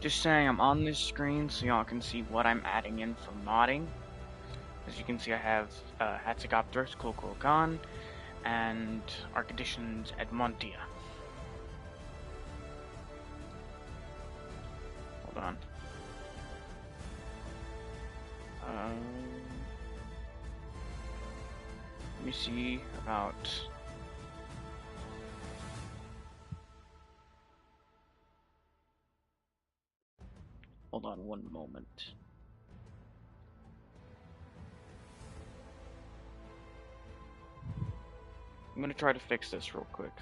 Just saying, I'm on this screen so y'all can see what I'm adding in for modding. As you can see, I have Hatzigopterus, Kulkulkan, and Archeditions Edmontia. Hold on. Let me see about... Hold on one moment. I'm gonna try to fix this real quick.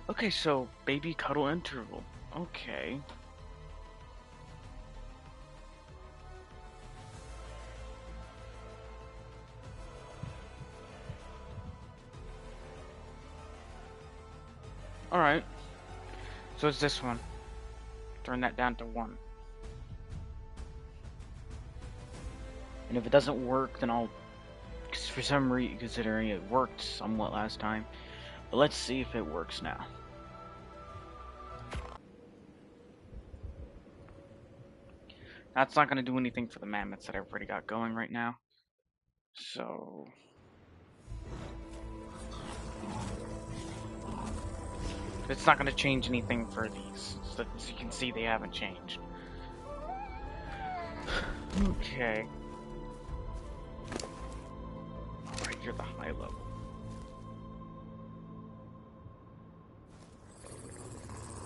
Okay, so baby cuddle interval. Okay. Alright. So it's this one. Turn that down to 1. And if it doesn't work, then I'll... Cause for some reason, considering it worked somewhat last time. But let's see if it works now. That's not going to do anything for the mammoths that I've already got going right now. So... It's not going to change anything for these. So, as you can see, they haven't changed. Okay. Alright, you're the high level.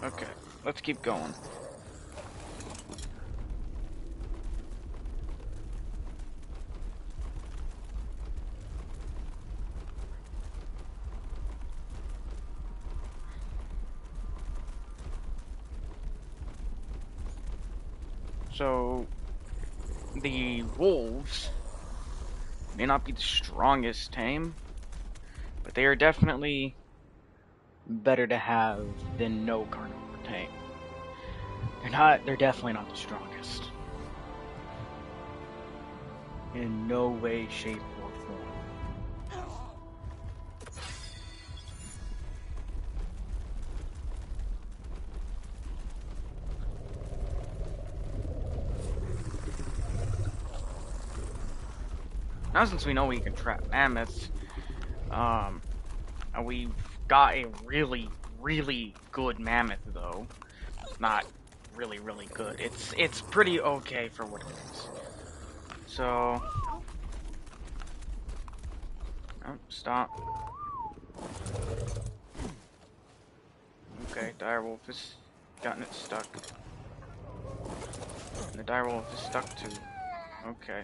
Okay, let's keep going. So, the wolves may not be the strongest tame, but they are definitely better to have than no carnivore tame. They're definitely not the strongest. In no way, shape, or form. Now, since we know we can trap mammoths, and we've got a really, really good mammoth, though. Not really, really good. It's pretty okay for what it is. So, oh, stop. Okay, direwolf has gotten it stuck. And the direwolf is stuck too. Okay.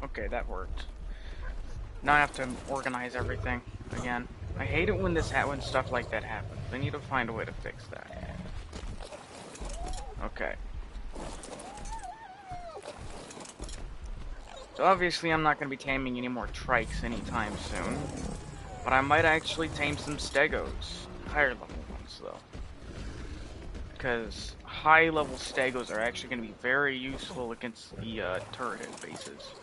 Okay, that worked. Now I have to organize everything again. I hate it when when stuff like that happens. I need to find a way to fix that. Okay. So obviously I'm not going to be taming any more trikes anytime soon. But I might actually tame some stegos. Higher level ones though. Because high level stegos are actually going to be very useful against the turret bases.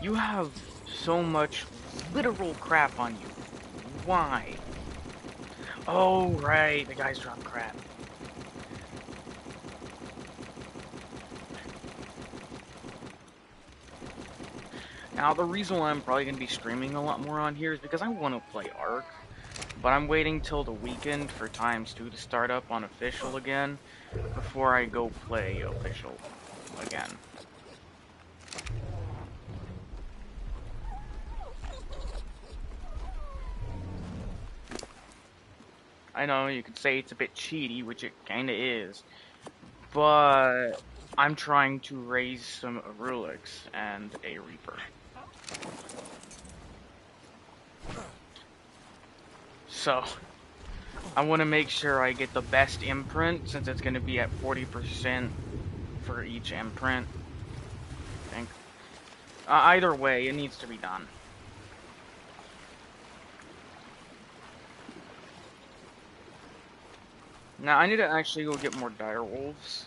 You have so much literal crap on you. Why? Oh, right. The guys drop crap. Now, the reason why I'm probably going to be streaming a lot more on here is because I want to play Ark. But I'm waiting till the weekend for times 2 to start up on official again before I go play official again. I know you could say it's a bit cheaty, which it kinda is, but I'm trying to raise some Rulix and a Reaper. So, I want to make sure I get the best imprint, since it's going to be at 40% for each imprint, I think. Either way, it needs to be done. Now, I need to actually go get more dire wolves.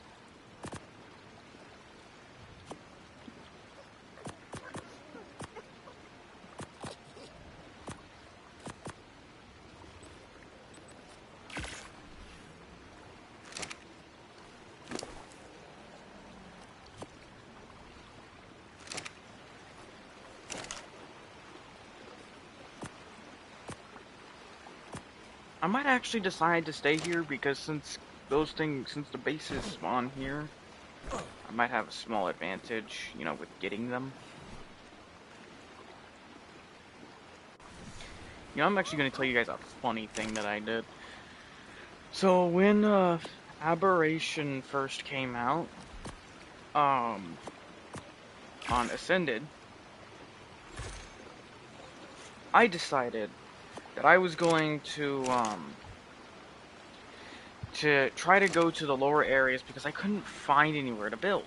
I might actually decide to stay here, because since the bases spawn here, I might have a small advantage, you know, with getting them. You know, I'm actually going to tell you guys a funny thing that I did. So, when, Aberration first came out, on Ascended, I decided that I was going to try to go to the lower areas because I couldn't find anywhere to build.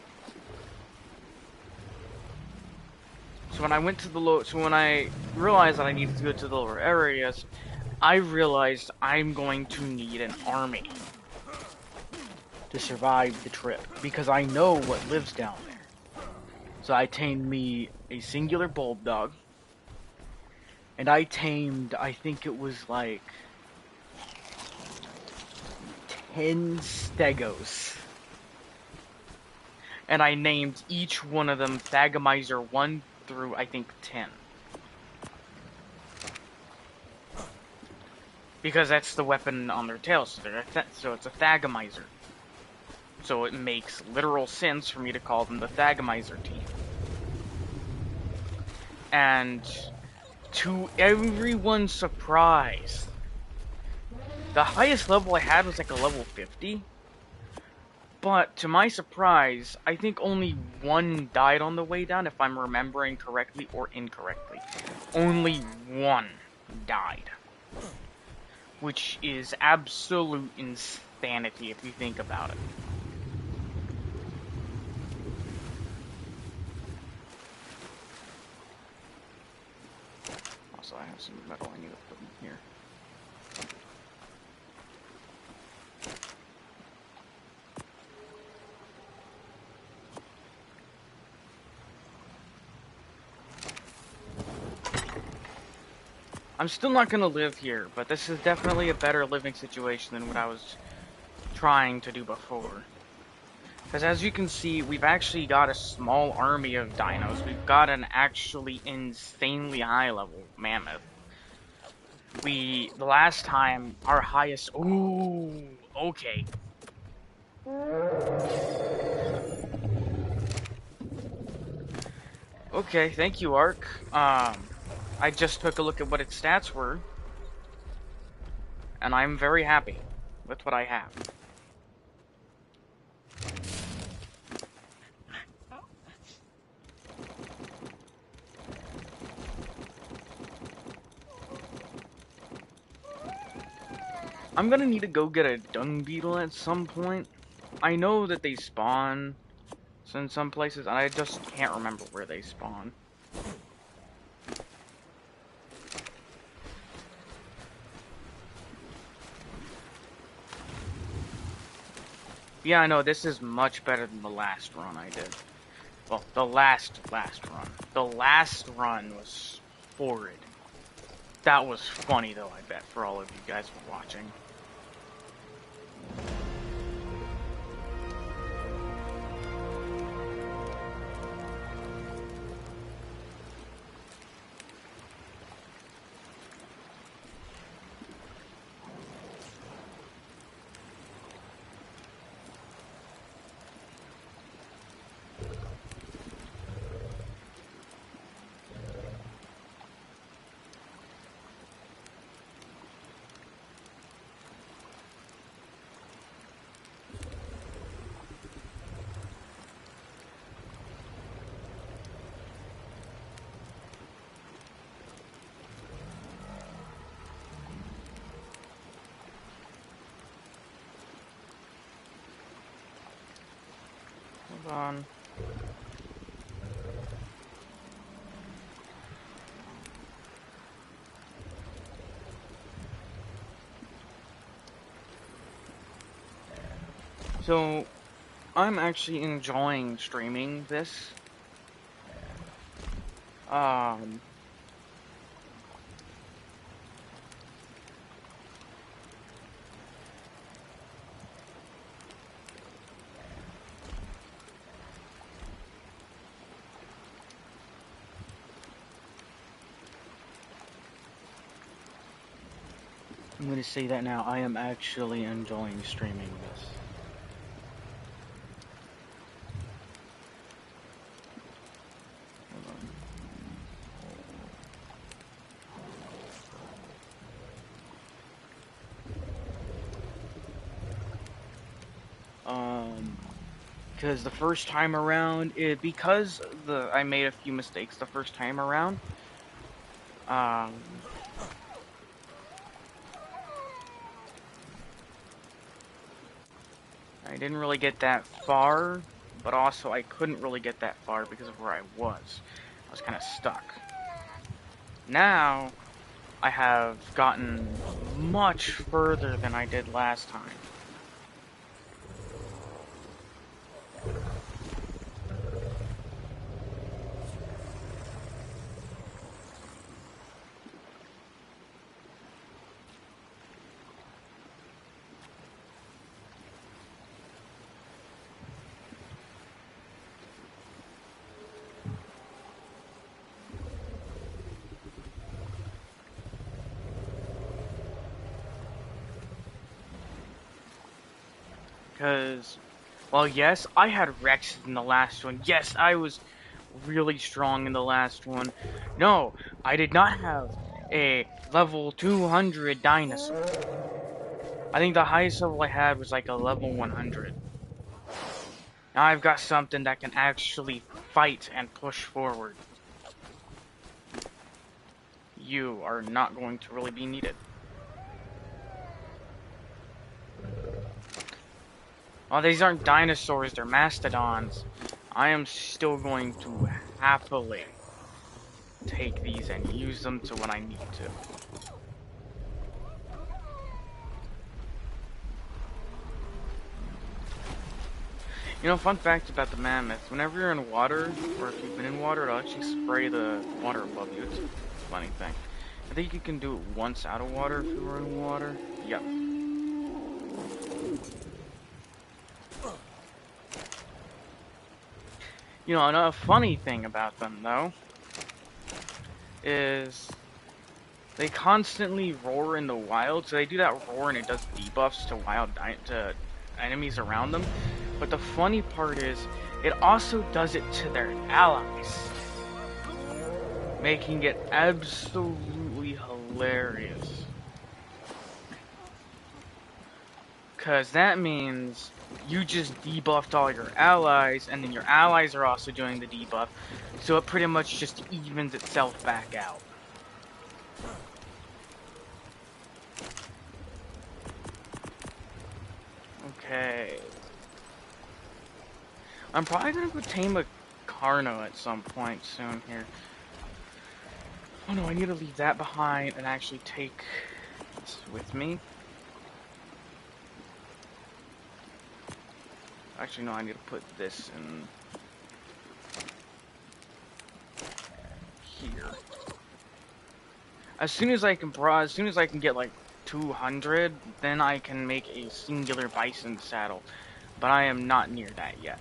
So when I went to when I realized that I needed to go to the lower areas, I realized I'm going to need an army to survive the trip, because I know what lives down there. So I tamed me a singular bulldog, and I tamed, I think it was like 10 stegos. And I named each one of them Thagomizer 1 through, I think, 10. Because that's the weapon on their tail, so it's a Thagomizer. So it makes literal sense for me to call them the Thagomizer team. And to everyone's surprise, the highest level I had was like a level 50. But to my surprise, I think only one died on the way down, if I'm remembering correctly or incorrectly. Only one died. Which is absolute insanity if you think about it. Also, I have some metal I need to put in here. I'm still not gonna live here, but this is definitely a better living situation than what I was trying to do before. Because as you can see, we've actually got a small army of dinos. We've got an actually insanely high level mammoth. The last time, our highest... Ooh, okay. Okay, thank you, Ark. I just took a look at what its stats were, and I'm very happy with what I have. I'm gonna need to go get a dung beetle at some point. I know that they spawn in some places, and I just can't remember where they spawn. Yeah, I know, this is much better than the last run I did. Well, the last run. The last run was horrid. That was funny, though, I bet, for all of you guys who were watching. Hold on. So, I'm actually enjoying streaming this. Um, I'm going to say that now. I am actually enjoying streaming this. Because the first time around, I made a few mistakes the first time around. Um, I didn't really get that far, but also I couldn't really get that far because of where I was. I was kind of stuck. Now, I have gotten much further than I did last time. Because, well, yes, I had Rex in the last one. Yes, I was really strong in the last one. No, I did not have a level 200 dinosaur. I think the highest level I had was like a level 100. Now I've got something that can actually fight and push forward. You are not going to really be needed. Oh, these aren't dinosaurs, they're mastodons. I am still going to happily take these and use them to when I need to. You know, fun fact about the mammoth, whenever you're in water, or if you've been in water, it'll actually spray the water above you. It's a funny thing. I think you can do it once out of water if you were in water. Yep. You know, another funny thing about them, though, is they constantly roar in the wild. So they do that roar and it does debuffs to enemies around them. But the funny part is, it also does it to their allies, making it absolutely hilarious. Because that means you just debuffed all your allies, and then your allies are also doing the debuff, so it pretty much just evens itself back out. Okay. I'm probably gonna go tame a Carno at some point soon here. Oh no, I need to leave that behind and actually take this with me. Actually, no, I need to put this in here. As soon as I can get like 200, then I can make a singular bison saddle. But I am not near that yet.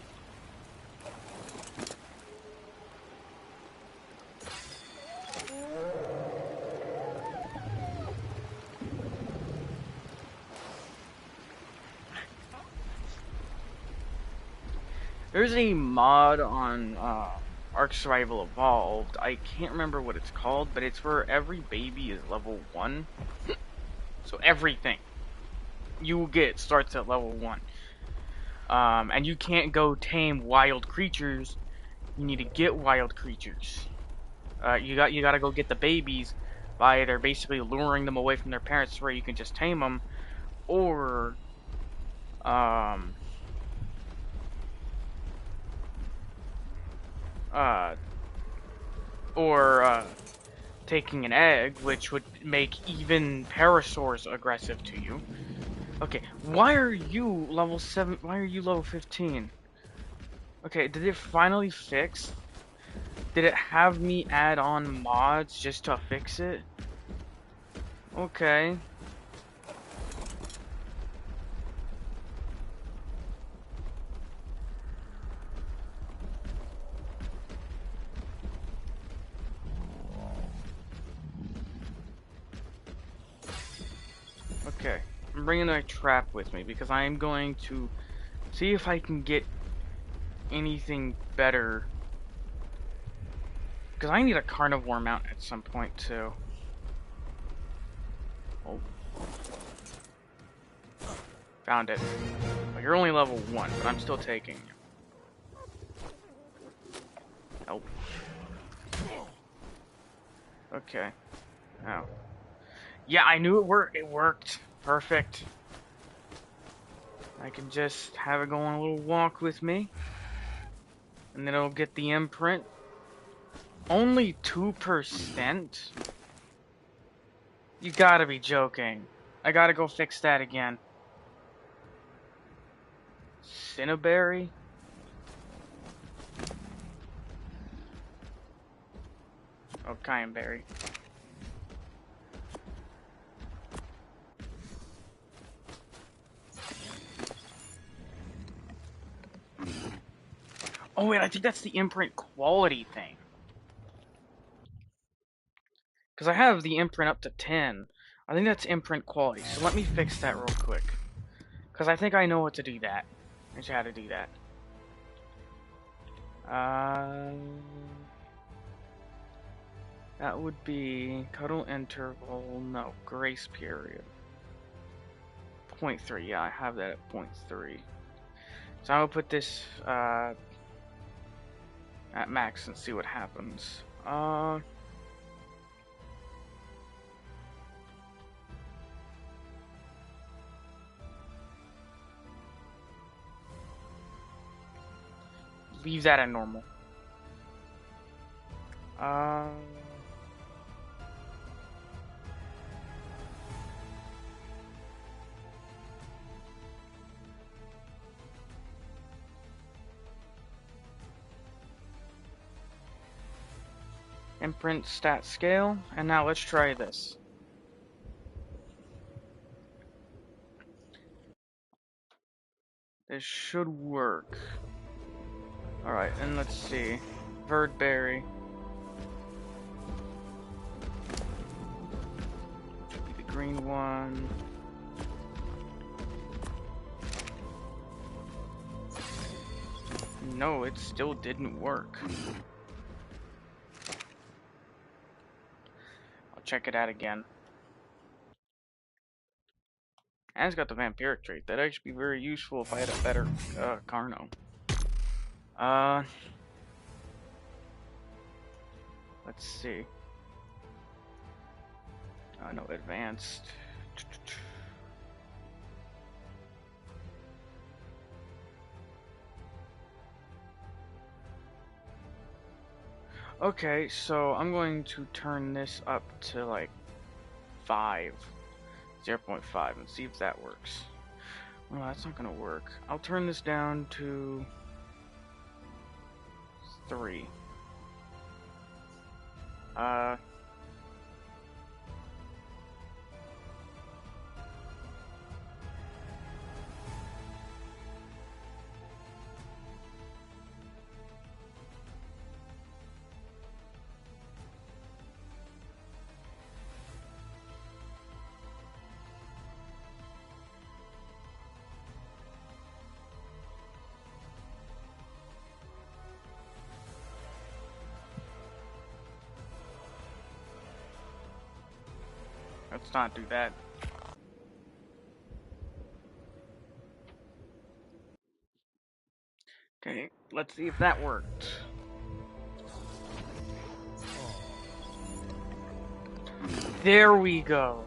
There's a mod on Ark Survival Evolved. I can't remember what it's called, but it's where every baby is level 1. So everything you will get starts at level 1. And you can't go tame wild creatures. You need to get wild creatures. You gotta go get the babies by either basically luring them away from their parents where you can just tame them, or uh, or taking an egg, which would make even parasaurs aggressive to you. Okay, why are you level 7? Why are you level 15? Okay, did it finally fix? Did it have me add on mods just to fix it? Okay. Okay, I'm bringing my trap with me because I am going to see if I can get anything better. Because I need a carnivore mount at some point too. Oh. Found it. Well, you're only level 1, but I'm still taking you. Nope. Okay. Oh. Yeah, I knew it worked. It worked. Perfect. I can just have it go on a little walk with me. And then it'll get the imprint. Only 2%? You gotta be joking. I gotta go fix that again. Cinnaberry? Oh, Cayenneberry. Oh wait, I think that's the imprint quality thing. Because I have the imprint up to 10. I think that's imprint quality, so let me fix that real quick. Because I think I know what to do that. I just how to do that. That would be cuddle interval, no, grace period. 0.3, yeah, I have that at 0.3. So I'll put this at max and see what happens. Leave that at normal. Imprint stat scale, and now let's try this. This should work. Alright, and let's see. Verdberry. The green one. No, it still didn't work. I'll check it out again. And it's got the vampiric trait. That'd actually be very useful if I had a better Carno. Let's see. No, advanced. Okay, so I'm going to turn this up to like 0.5 and see if that works. Well, that's not gonna work. I'll turn this down to 3. Let's not do that. Okay, let's see if that worked. There we go.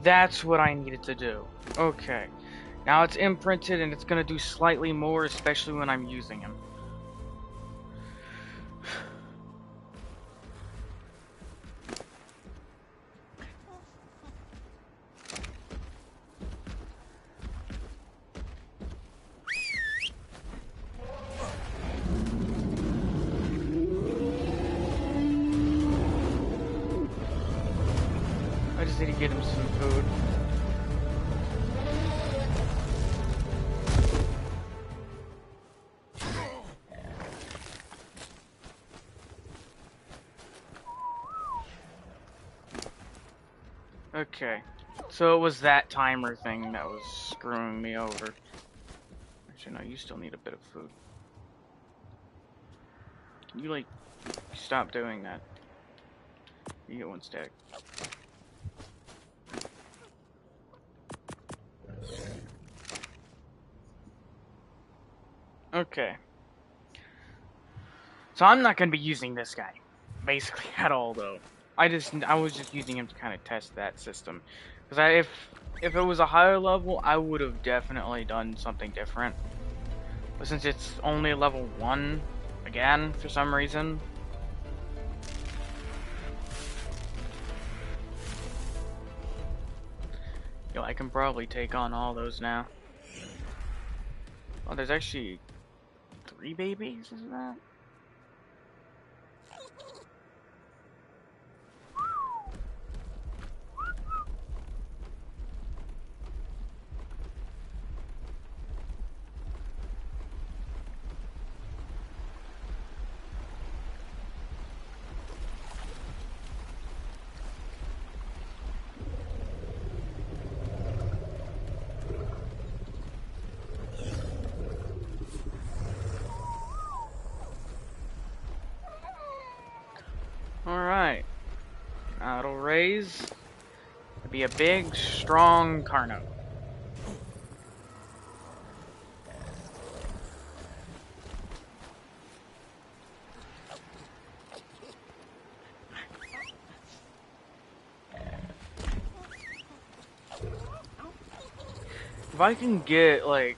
That's what I needed to do. Okay. Now it's imprinted and it's gonna do slightly more, especially when I'm using him. just need to get him some food. Okay, so it was that timer thing that was screwing me over. Actually, no, you still need a bit of food. Can you, like, stop doing that? You get one stack. Okay. So I'm not going to be using this guy, basically, at all, though. I was just using him to kind of test that system. Because if it was a higher level, I would have definitely done something different. But since it's only level 1, again, for some reason... Yo, I can probably take on all those now. Oh, there's actually 3 babies, isn't that? Alright. Now it'll raise. It'll be a big, strong Carno. If I can get, like,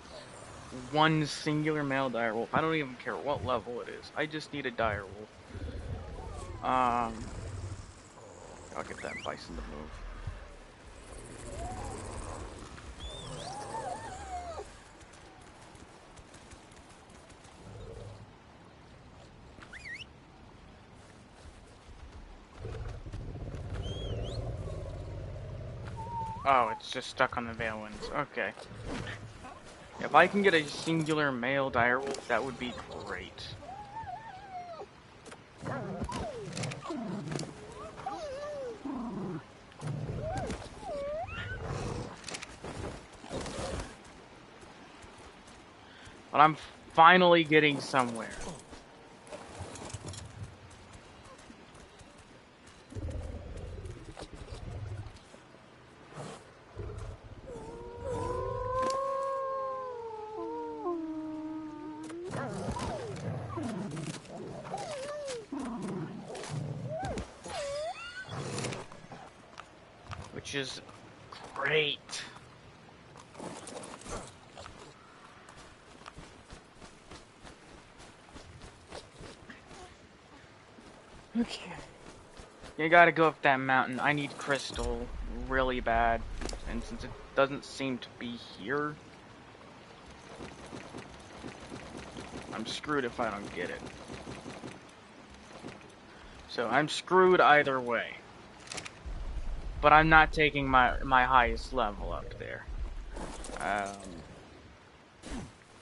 one singular male direwolf, I don't even care what level it is. I just need a direwolf. I'll get that bison to move. Oh, it's just stuck on the Valewinds. Okay. If I can get a singular male direwolf, that would be great. But I'm finally getting somewhere. Which is great. Okay. You gotta go up that mountain. I need crystal really bad. And since it doesn't seem to be here, I'm screwed if I don't get it. So I'm screwed either way. But I'm not taking my highest level up there.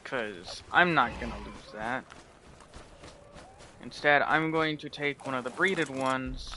Cause I'm not gonna lose that. Instead, I'm going to take one of the breeded ones.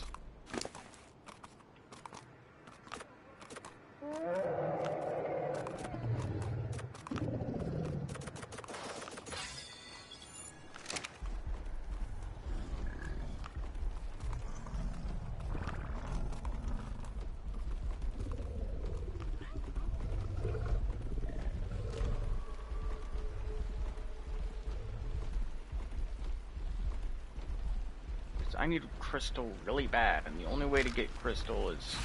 I need crystal really bad, and the only way to get crystal is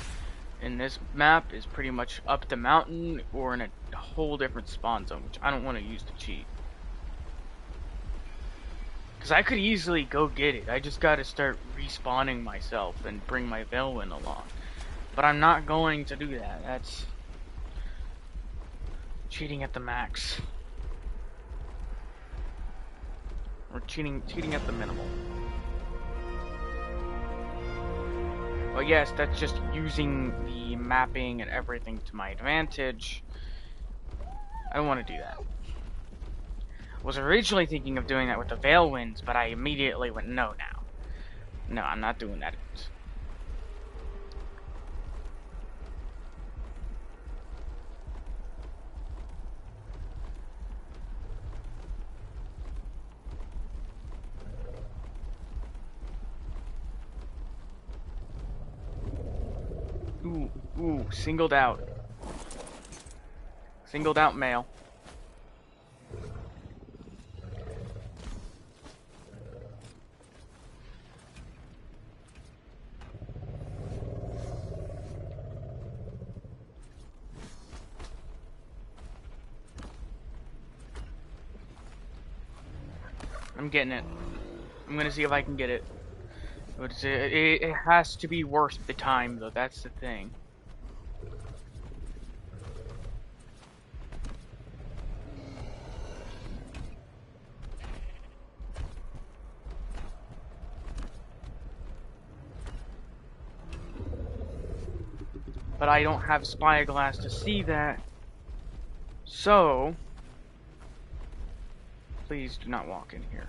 in this map is pretty much up the mountain or in a whole different spawn zone, which I don't want to use to cheat. Because I could easily go get it. I just gotta start respawning myself and bring my Velwyn along. But I'm not going to do that. That's cheating at the max. Or cheating at the minimal. But yes, that's just using the mapping and everything to my advantage. I don't want to do that. I was originally thinking of doing that with the Veil Winds, but I immediately went, no now. No, I'm not doing that. Ooh, singled out. Singled out male. I'm getting it. I'm gonna see if I can get it. But it has to be worth the time, though. That's the thing. But I don't have spyglass to see that. So, please do not walk in here.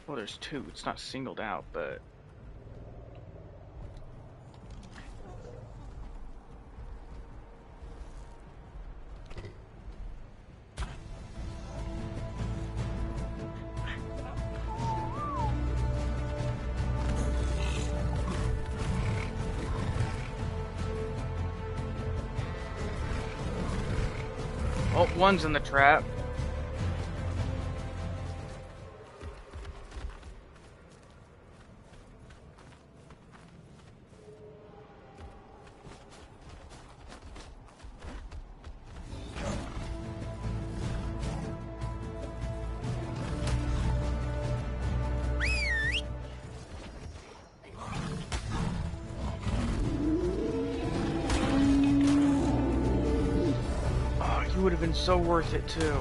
Well, there's two. It's not singled out, but... Oh, one's in the trap. It would have been so worth it too.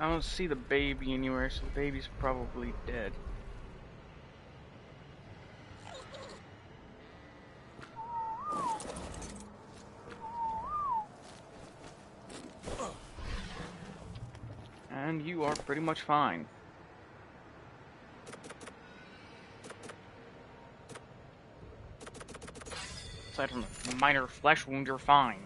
I don't see the baby anywhere, so the baby's probably dead. And you are pretty much fine. Aside from a minor flesh wound, you're fine.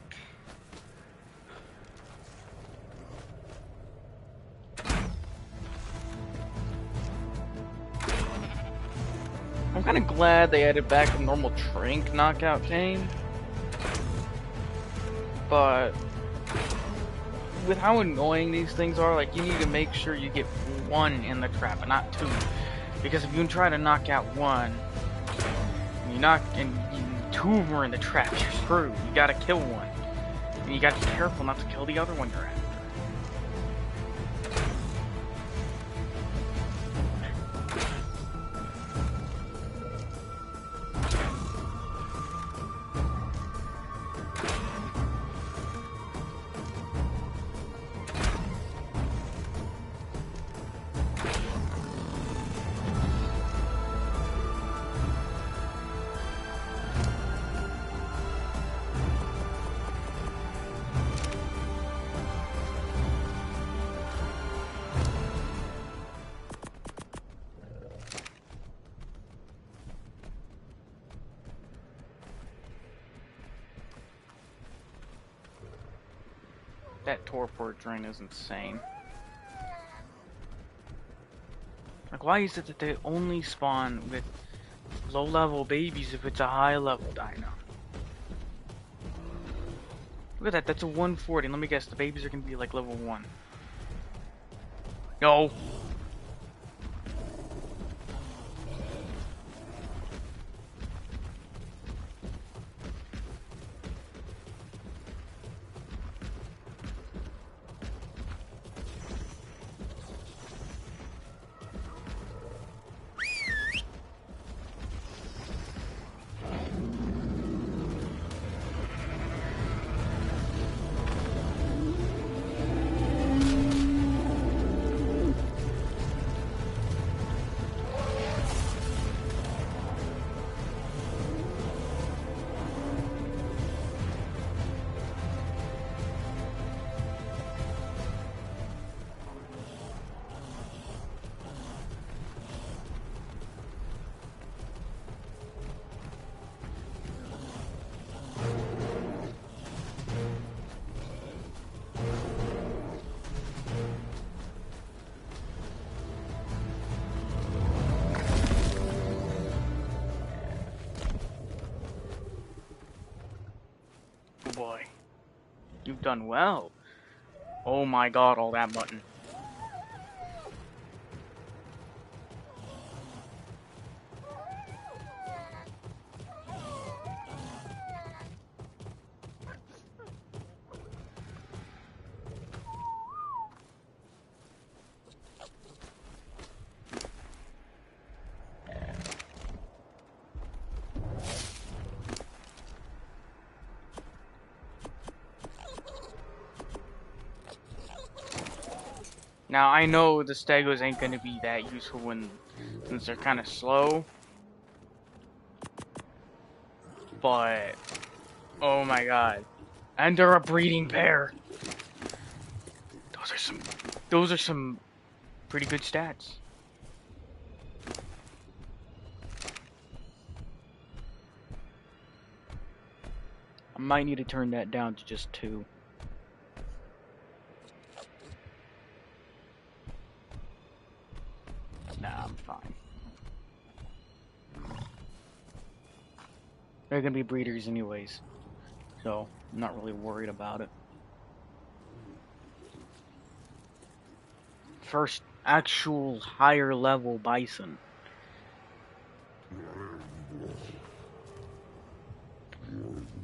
I'm kind of glad they added back the normal Trank knockout game, but with how annoying these things are, like, you need to make sure you get one in the trap and not two, because if you try to knock out one, and two of them are in the trap, you're screwed. You gotta kill one, and you gotta be careful not to kill the other one you're after. That torpor drain is insane. Like, why is it that they only spawn with low-level babies if it's a high-level dino? Look at that, that's a 140. Let me guess, the babies are gonna be like level 1. No! Oh boy. You've done well. Oh my god, all that button. Now, I know the Stegos ain't gonna be that useful since they're kind of slow. But, oh my god. And they're a breeding pair. Those are some pretty good stats. I might need to turn that down to just 2. Nah, I'm fine. They're gonna be breeders anyways, so I'm not really worried about it. First actual higher level bison.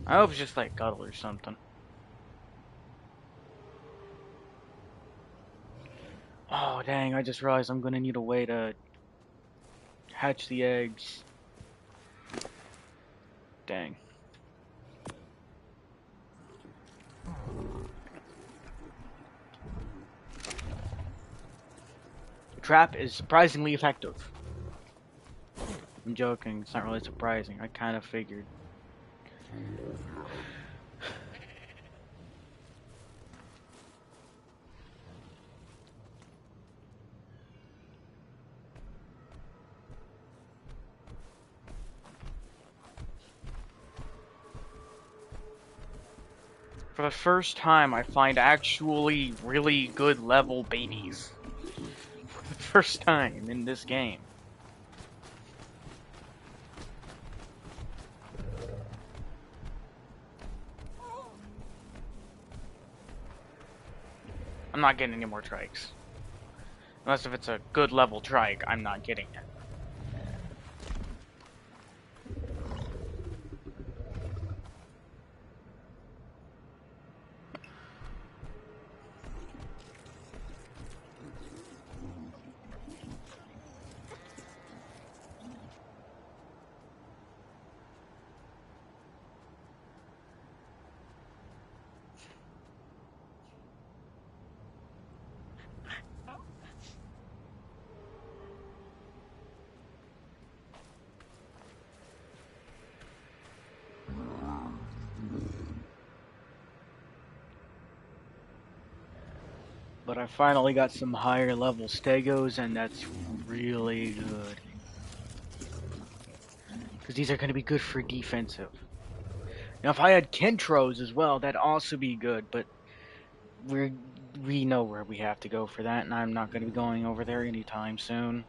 I hope it's just like Cuddle or something. Oh dang, I just realized I'm gonna need a way to hatch the eggs. Dang. The trap is surprisingly effective. I'm joking, it's not really surprising. I kind of figured. For the first time, I find actually really good level babies. For the first time in this game. I'm not getting any more trikes. Unless if it's a good level trike, I'm not getting it. But I finally got some higher level stegos, and that's really good. Because these are going to be good for defensive. Now, if I had Kentros as well, that'd also be good, but we're we know where we have to go for that, and I'm not going to be going over there anytime soon.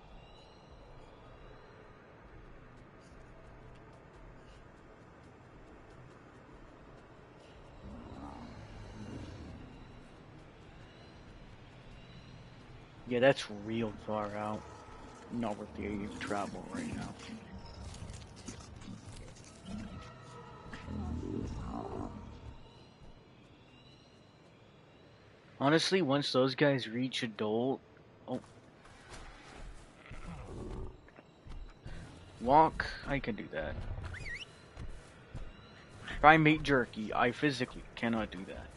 Yeah, that's real far out. Not worth the travel right now. Honestly, once those guys reach adult, oh, walk, I can do that. If I meet Jerky, I physically cannot do that.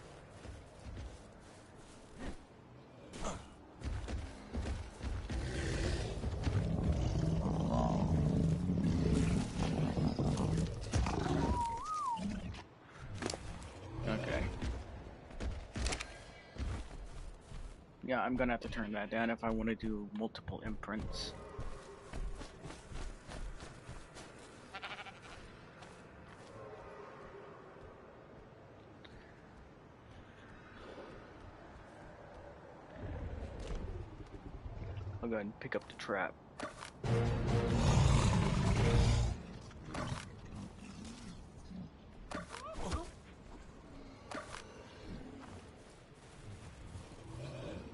Okay. Yeah, I'm gonna have to turn that down if I want to do multiple imprints. I'll go ahead and pick up the trap.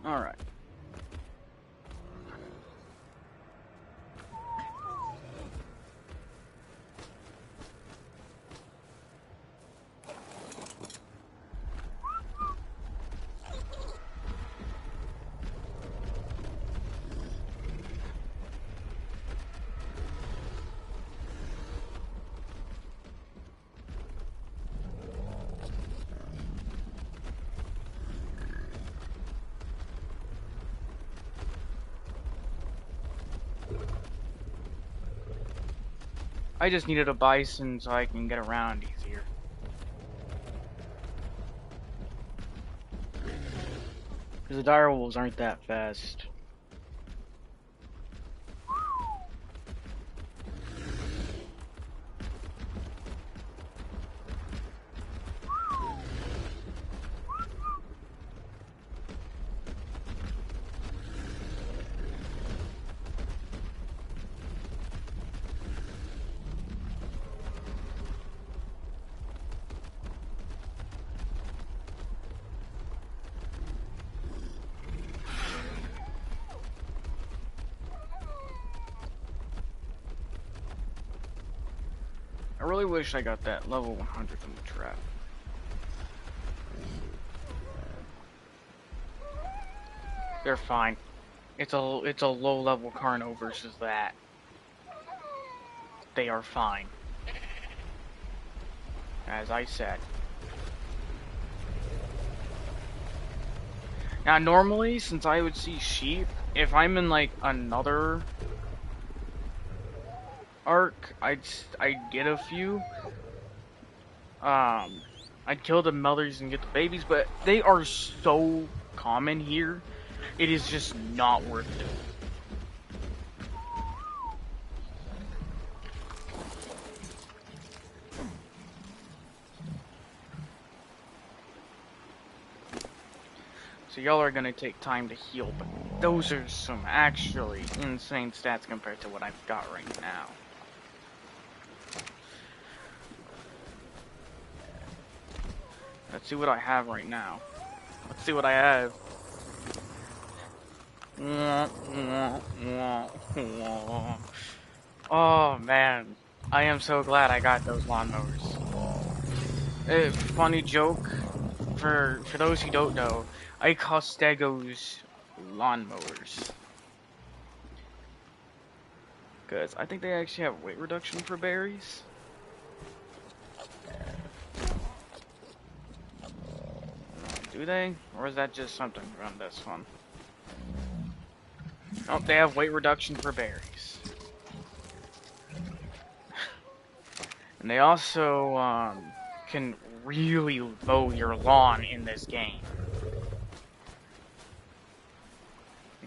Alright. I just needed a bison so I can get around easier. Because the dire wolves aren't that fast. I really wish I got that level 100 in the trap. They're fine. It's a low level Carno versus that. They are fine. As I said. Now normally, since I would see sheep, if I'm in like another arc, I'd get a few. I'd kill the mothers and get the babies, but they are so common here, it is just not worth it. So y'all are gonna take time to heal, but those are some actually insane stats compared to what I've got right now. Let's see what I have right now. Let's see what I have. Oh man, I am so glad I got those lawnmowers. Funny joke, for those who don't know, I call Stegos lawnmowers. Because I think they actually have weight reduction for berries. Do they? Or is that just something from this one? Oh, they have weight reduction for berries. And they also, can really mow your lawn in this game.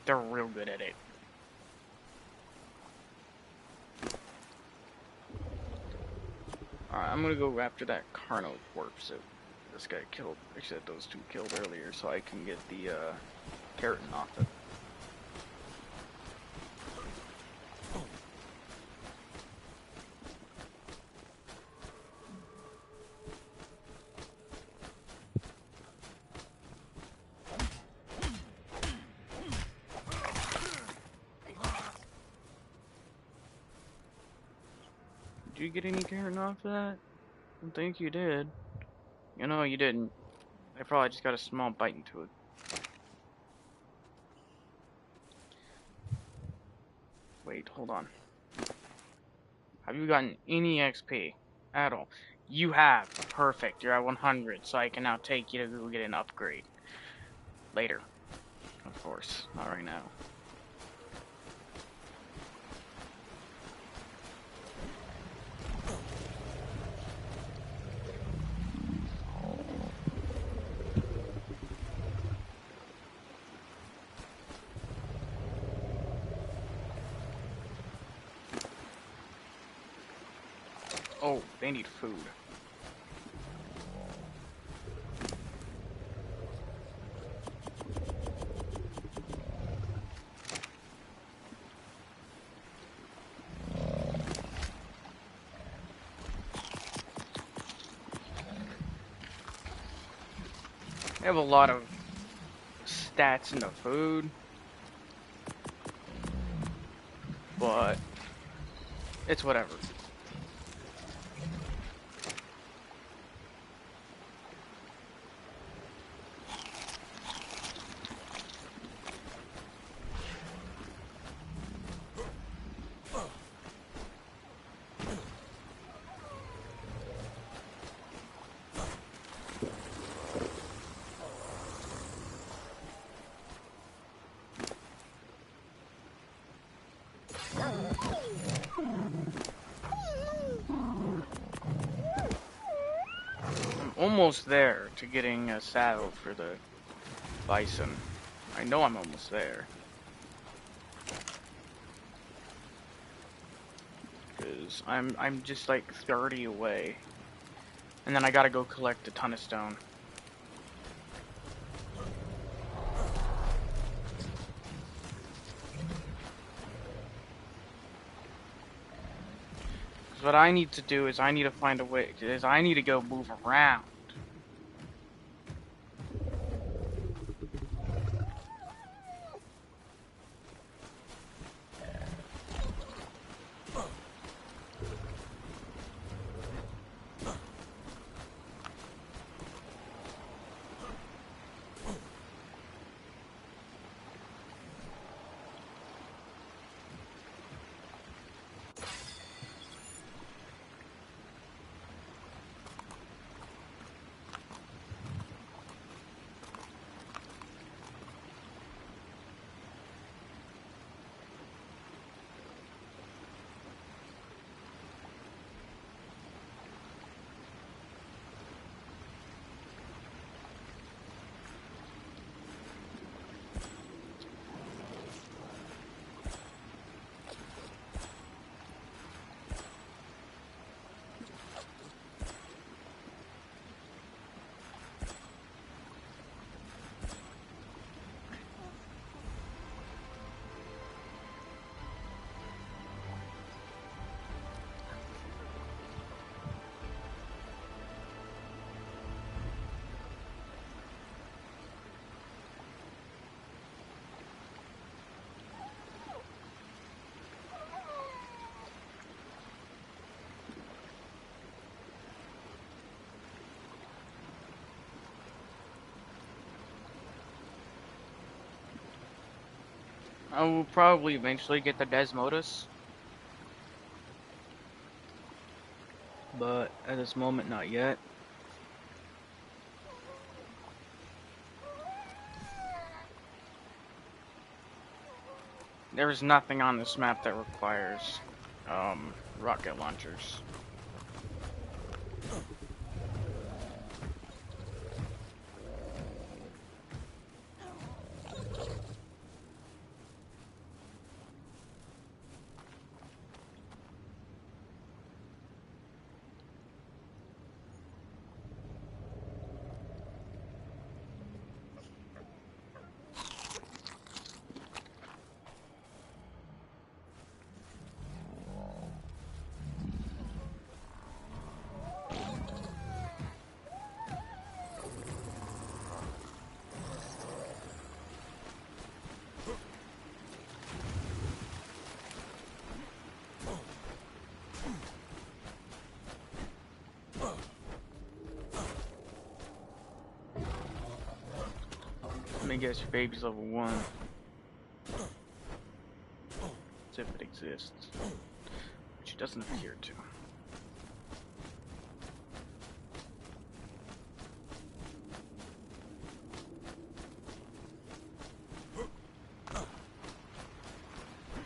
They're real good at it. Alright, I'm gonna go after that Carno warp suit. this guy killed, actually that those two killed earlier, so I can get the keratin off it. Did you get any keratin off that? I don't think you did. You know, you didn't. I probably just got a small bite into it. Wait, hold on. Have you gotten any XP at all? You have. Perfect. You're at 100, so I can now take you to go get an upgrade. Later. Of course. Not right now. Oh, they need food. I have a lot of stats into food, but it's whatever. Almost there to getting a saddle for the bison. I know I'm almost there. Cause I'm just like 30 away. And then I gotta go collect a ton of stone. Cause what I need to do is I need to find a way, is I need to go move around. I will probably eventually get the Desmodus. But at this moment, not yet. There's nothing on this map that requires rocket launchers. I guess your baby's level 1. As if it exists. Which it doesn't appear to.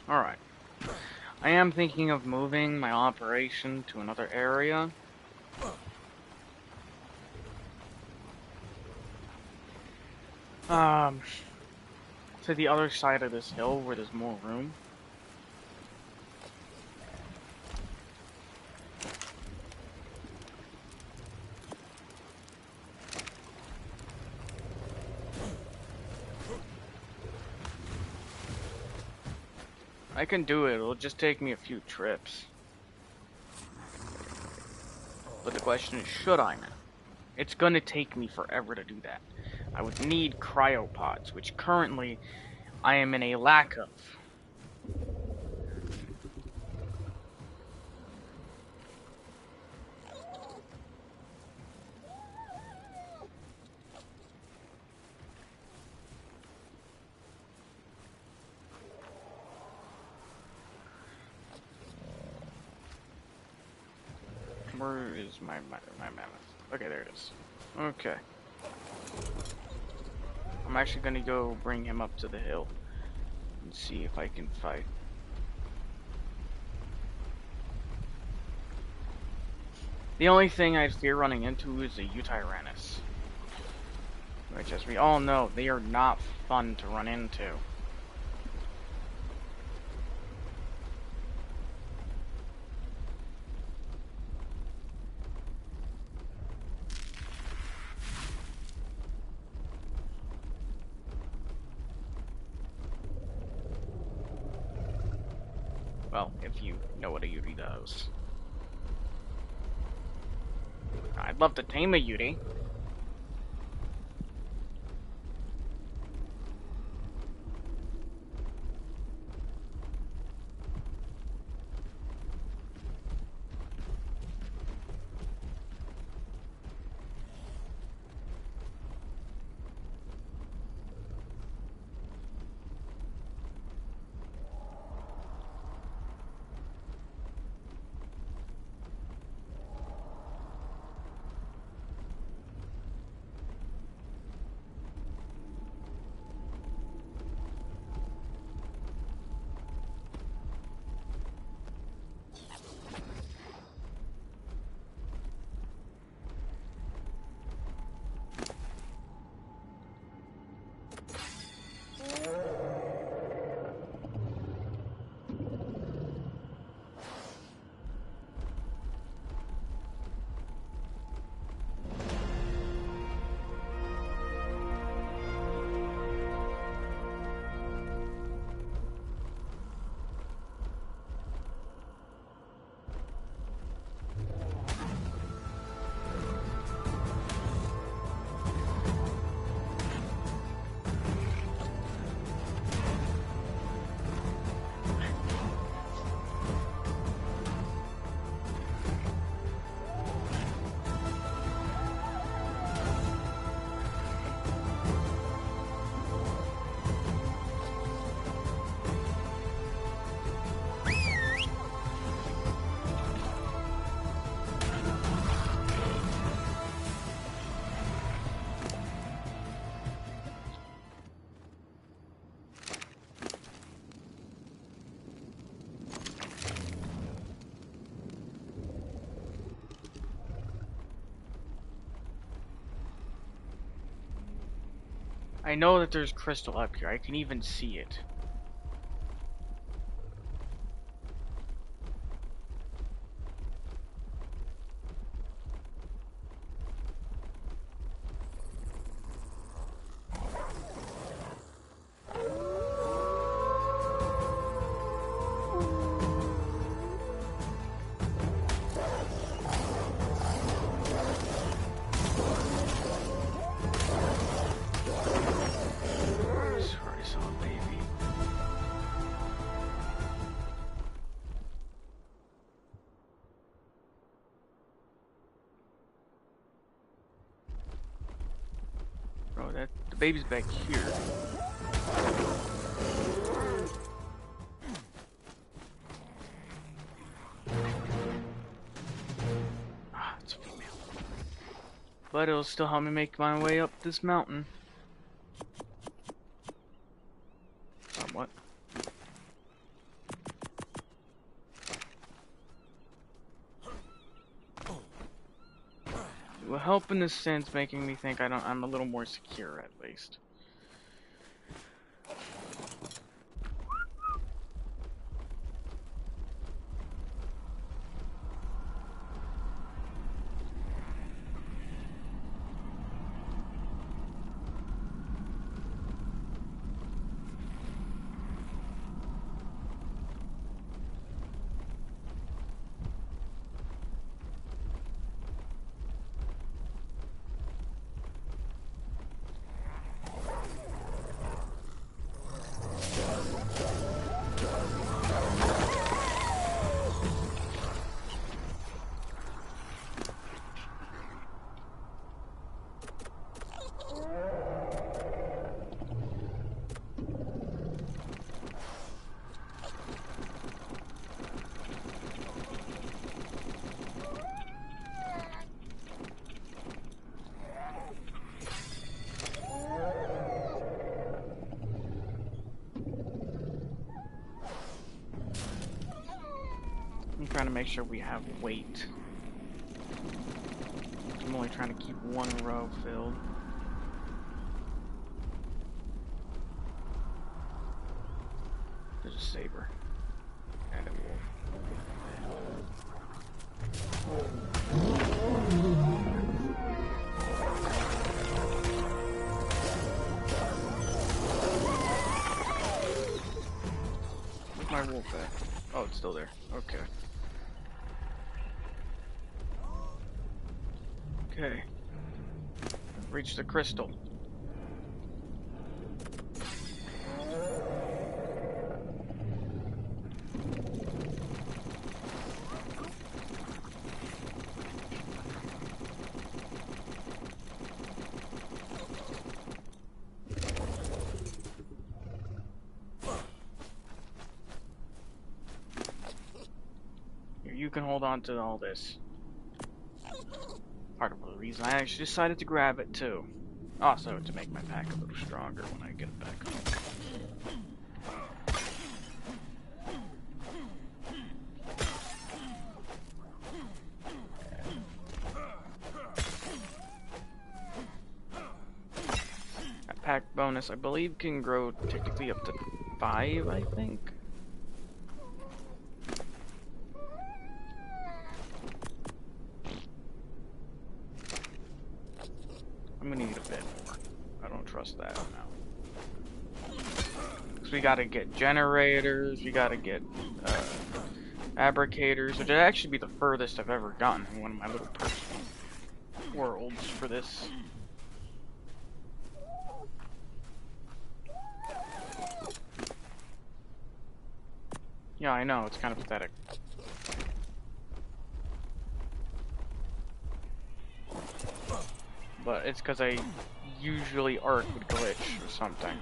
Alright. I am thinking of moving my operation to another area. To the other side of this hill where there's more room. I can do it, it'll just take me a few trips. But the question is, should I now? It's gonna take me forever to do that. I would need cryopods, which currently I am in a lack of. Where is my mammoth? Okay, there it is. Okay. I'm actually gonna go bring him up to the hill and see if I can fight. The only thing I fear running into is a Utyrannus. Which, as we all know, they are not fun to run into. Well, if you know what a Yuri does. I'd love to tame a Yuri. I know that there's crystal up here. I can even see it. Sorry, saw a baby. baby's back here. Ah, it's a female. But it'll still help me make my way up this mountain. Somewhat. It will help in this sense, making me think I'm a little more secure at least. I'm trying to make sure we have weight. I'm only trying to keep one row filled. There's a saber. And a wolf. Where's my wolf at? Oh, it's still there. Okay. Okay. Reach the crystal. Here, you can hold on to all this. Part of the reason I actually decided to grab it too. Also to make my pack a little stronger when I get it back home. That pack bonus, I believe, can grow technically up to 5, I think. I'm gonna need a bit more. I don't trust that now. Because we gotta get generators, we gotta get fabricators, which would actually be the furthest I've ever gotten in one of my little personal worlds for this. Yeah, I know, it's kind of pathetic. But it's because I usually Arc would glitch or something.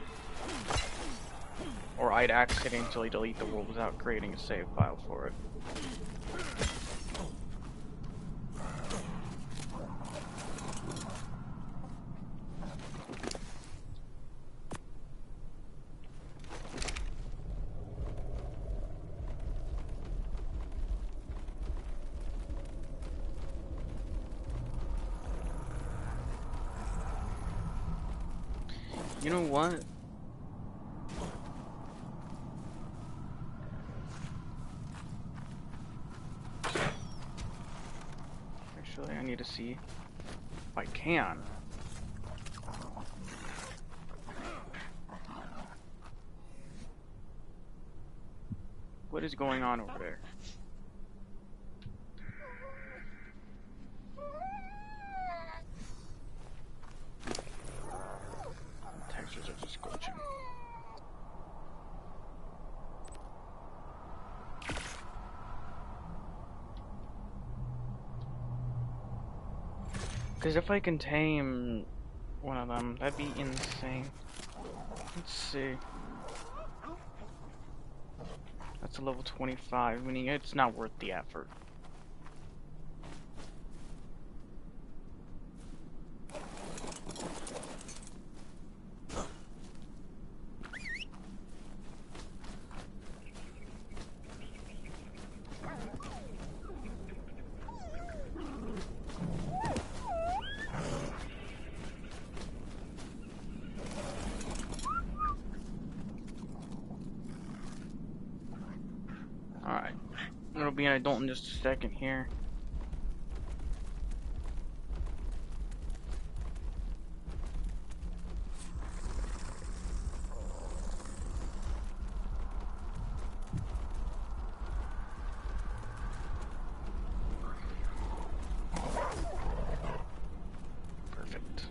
Or I'd accidentally delete the world without creating a save file for it. You know what? Actually, I need to see if I can. What is going on over there? Textures are just glitching. Because if I can tame one of them. That'd be insane. Let's see. That's a level 25, meaning it's not worth the effort. Alright. It'll be an adult in just a second here. Perfect.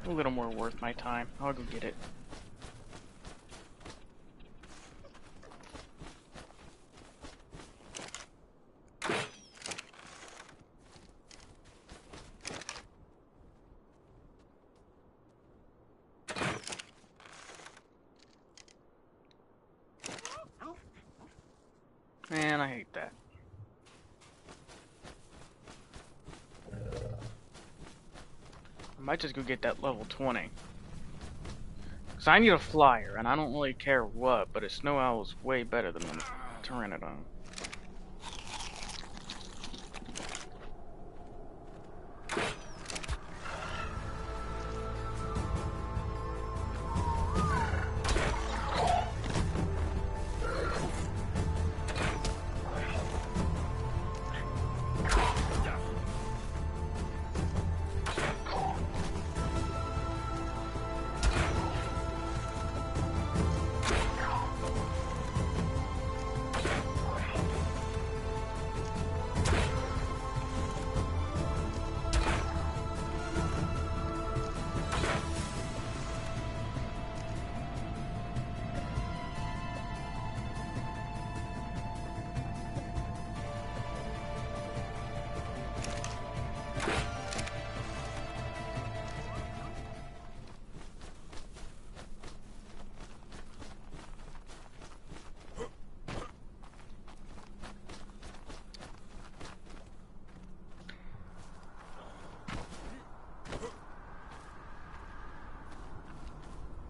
A little more worth my time. I'll go get it. Man, I hate that. I might just go get that level 20. Because I need a flyer, and I don't really care what, but a snow owl is way better than a pteranodon.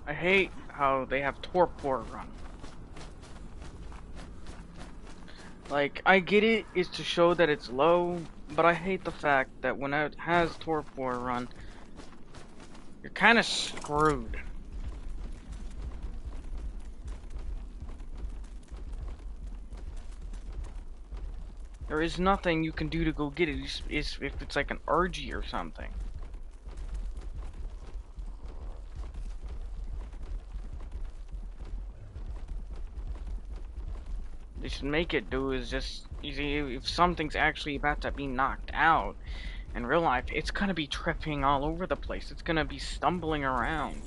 I hate how they have torpor run. Like, I get it, it's to show that it's low, but I hate the fact that when it has torpor run, you're kind of screwed. There is nothing you can do to go get it, if it's like an RG or something. They should make it do is just, you see, if something's actually about to be knocked out in real life, it's gonna be tripping all over the place. It's gonna be stumbling around,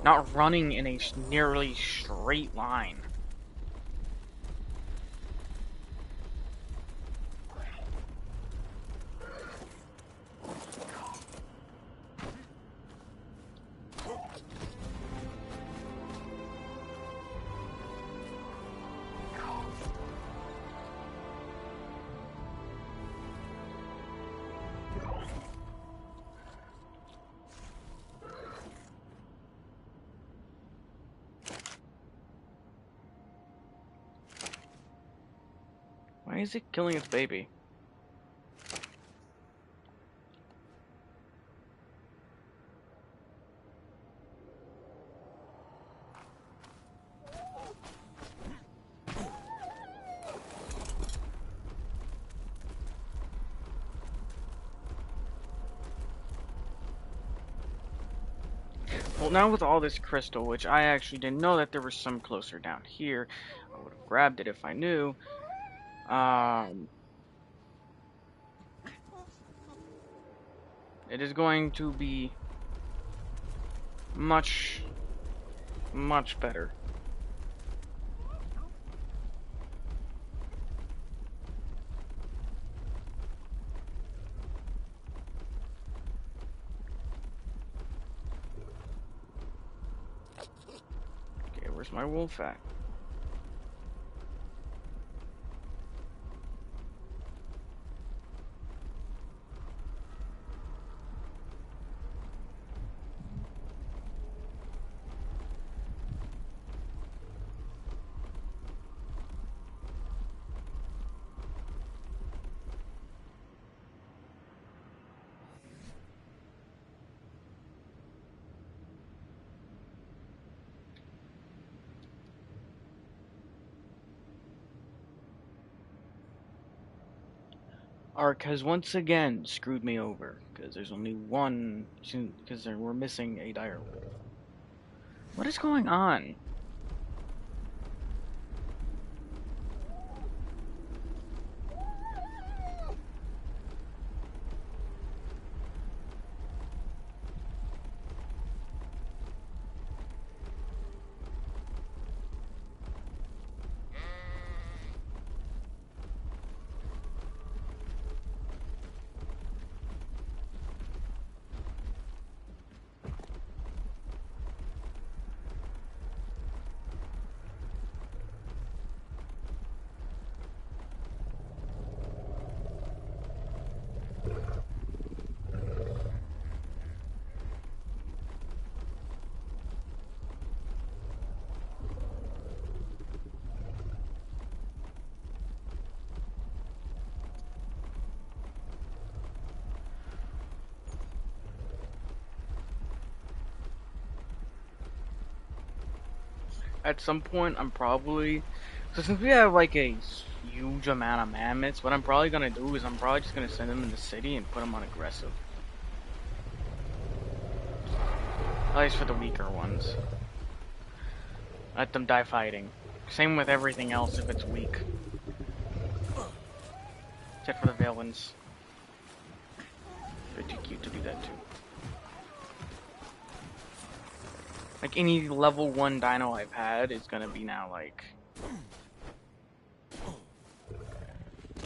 not running in a nearly straight line. Why is it killing its baby? Well, now with all this crystal, which I actually didn't know that there was some closer down here, I would have grabbed it if I knew. It is going to be much, much better. Okay, where's my wolf at? Ark has once again screwed me over because there's only one, because we're missing a dire wolf. What is going on? At some point, I'm probably, so since we have like a huge amount of mammoths, what I'm probably gonna do is I'm probably just gonna send them in the city and put them on aggressive. At least for the weaker ones. Let them die fighting. Same with everything else if it's weak. Except for the villains. They're too cute to do that too. Like any level 1 dino I've had is gonna be now like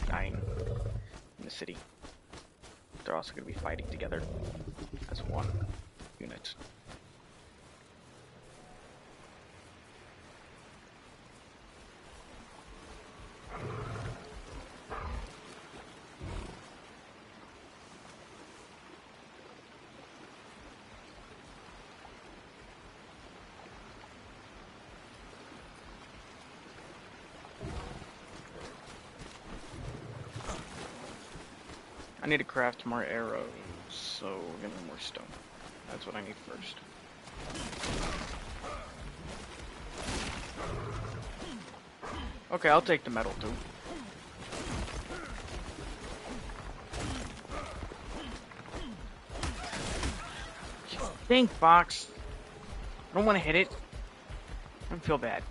dying in the city. They're also gonna be fighting together as one unit. I need to craft more arrows, so we're gonna need more stone. That's what I need first. Okay, I'll take the metal too. Think, Fox. I don't want to hit it. I don't feel bad.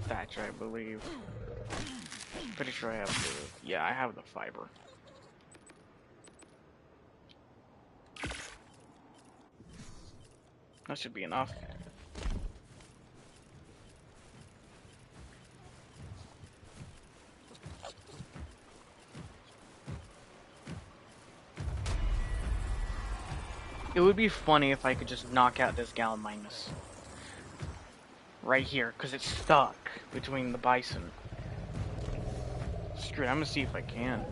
Thatcher, I believe. Pretty sure I have the... Yeah, I have the fiber. That should be enough. It would be funny if I could just knock out this Gallimimus. Right here, because it's stuck between the bison. Screw it, I'm gonna see if I can.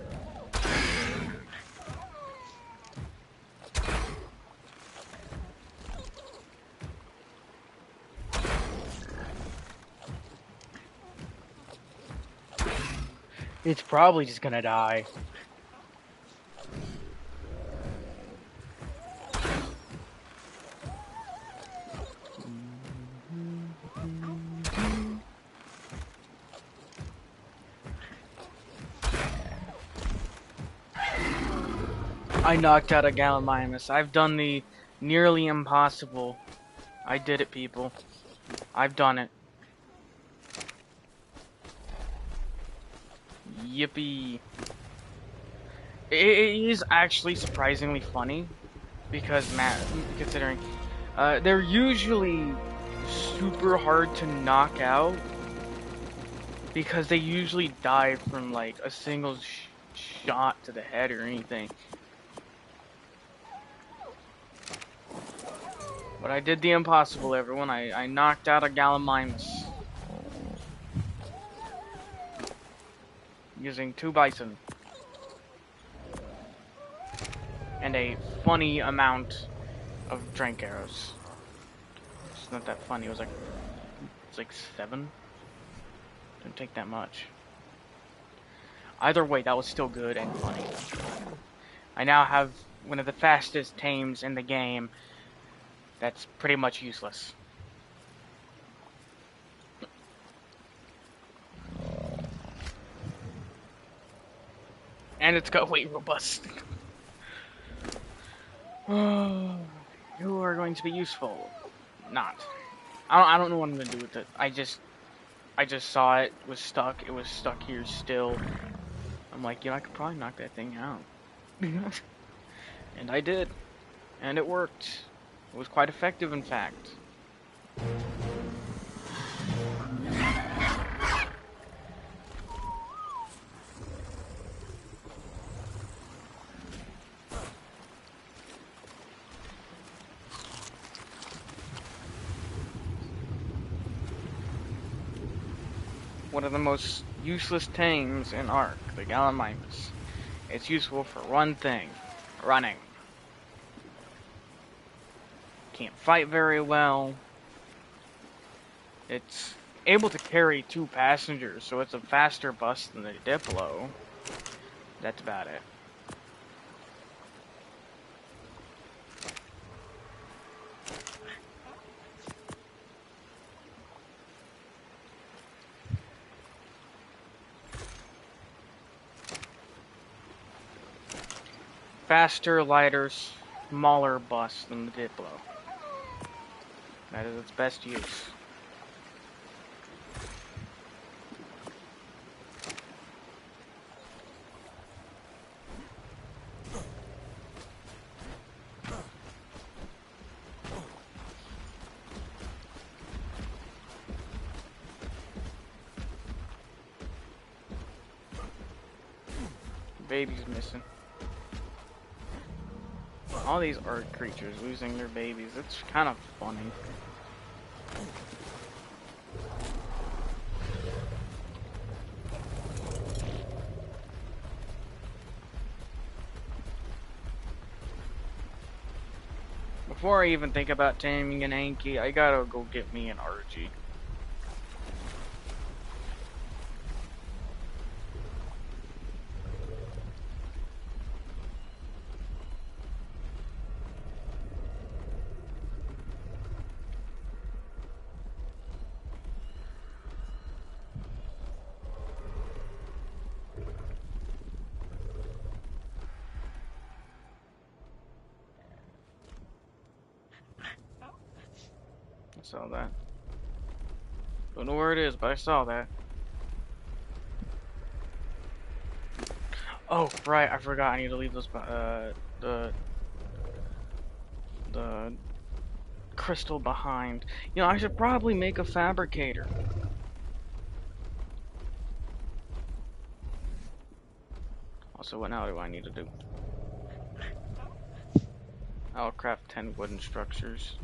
It's probably just gonna die. I knocked out a Gallimimus. I've done the nearly impossible. I did it, people. I've done it. Yippee. It is actually surprisingly funny because, considering they're usually super hard to knock out because they usually die from like a single shot to the head or anything. But I did the impossible, everyone. I knocked out a Gallimimus using 2 bison and a funny amount of Drank arrows. It's not that funny. It's like 7. Didn't take that much. Either way, that was still good and funny. I now have one of the fastest tames in the game. That's pretty much useless. And it's got weight robust. You are going to be useful. Not. I don't know what I'm gonna do with it. I just saw it was stuck. It was stuck here still. I'm like, I could probably knock that thing out. And I did. And it worked. It was quite effective, in fact. One of the most useless tames in Ark, the Gallimimus. It's useful for one thing: running. Can't fight very well. It's able to carry 2 passengers, so it's a faster bus than the Diplo. That's about it. Faster, lighter, smaller bus than the Diplo. That is its best use. Baby's missing. All these Ark creatures losing their babies. It's kind of funny. Before I even think about taming an Anki, I gotta go get me an Archie. I saw that. Don't know where it is, but I saw that. Oh, right, I forgot. I need to leave those, the crystal behind. You know, I should probably make a fabricator. Also, what now do I need to do? I'll craft 10 wooden structures.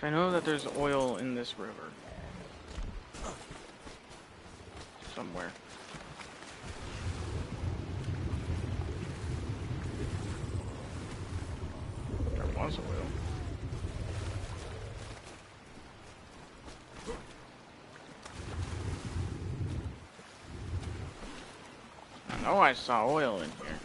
I know that there's oil in this river. Somewhere. Oh, I saw oil in here.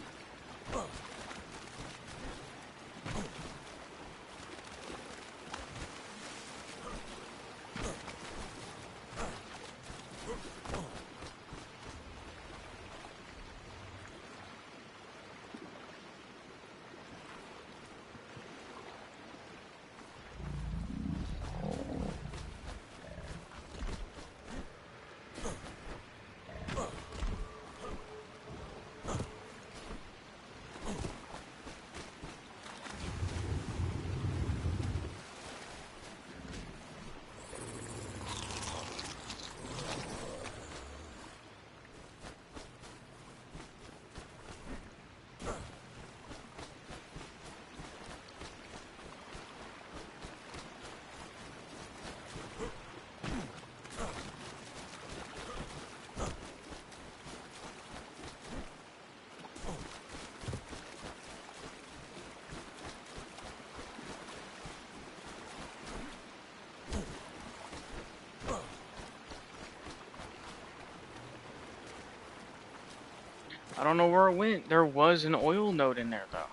I don't know where it went. There was an oil node in there, though.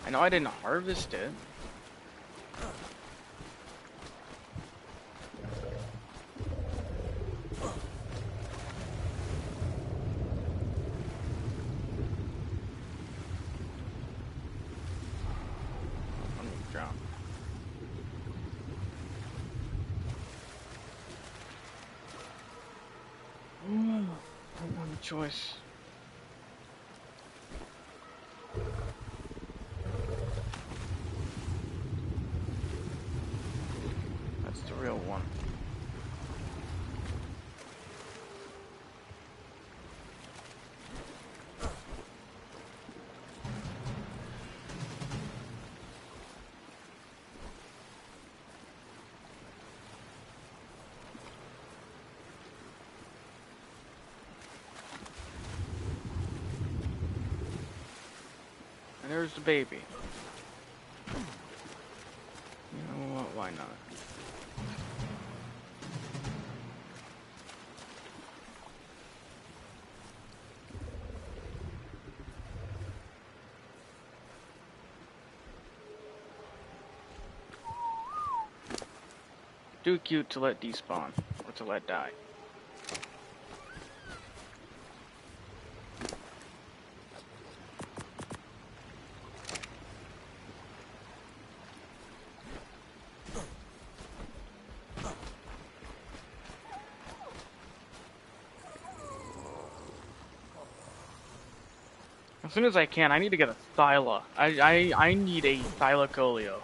I know I didn't harvest it. Let me drop. One choice. That's the real one. And there's the baby. You know what? Why not? Too cute to let despawn or to let die. As soon as I can, I need to get a Thyla. I need a Thylacolio.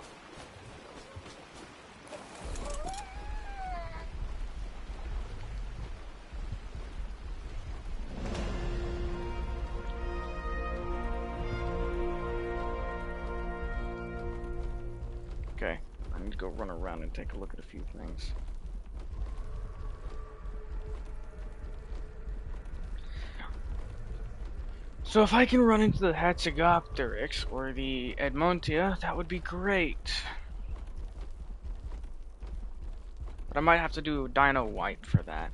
Okay, I need to go run around and take a look at a few things. So if I can run into the Hatzegopteryx or the Edmontia, that would be great. But I might have to do Dino White for that.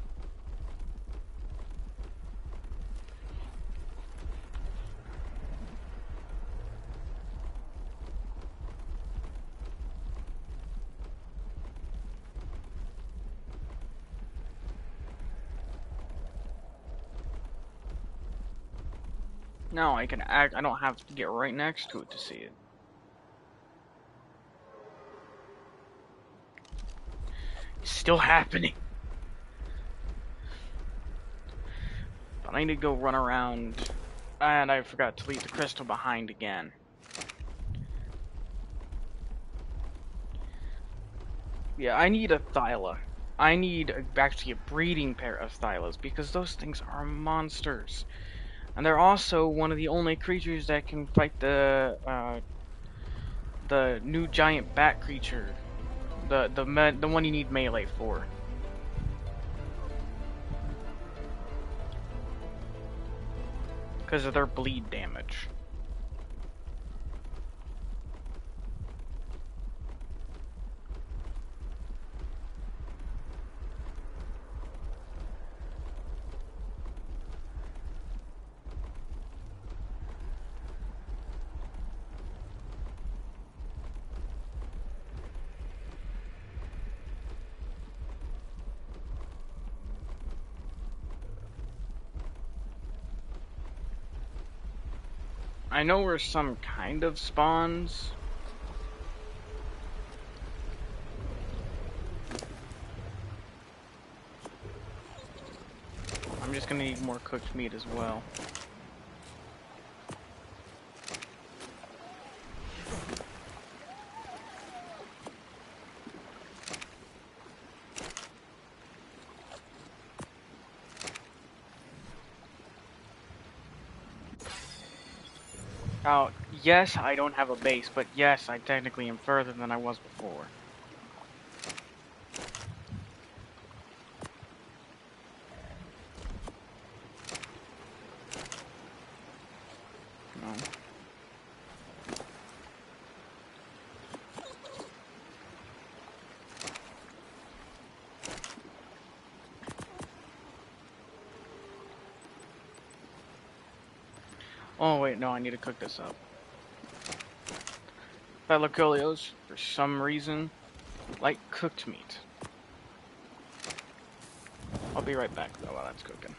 No, I can act. I don't have to get right next to it to see it. It's still happening. But I need to go run around. And I forgot to leave the crystal behind again. Yeah, I need a Thyla. I need actually a breeding pair of Thylas because those things are monsters. And they're also one of the only creatures that can fight the new giant bat creature, the one you need melee for. because of their bleed damage. I know where some kind of spawns. I'm just gonna need more cooked meat as well. Oh, yes, I don't have a base, but yes, I technically am further than I was before. No. Oh, wait, no, I need to cook this up. Thylacoleos, for some reason, like cooked meat. I'll be right back, though, while that's cooking.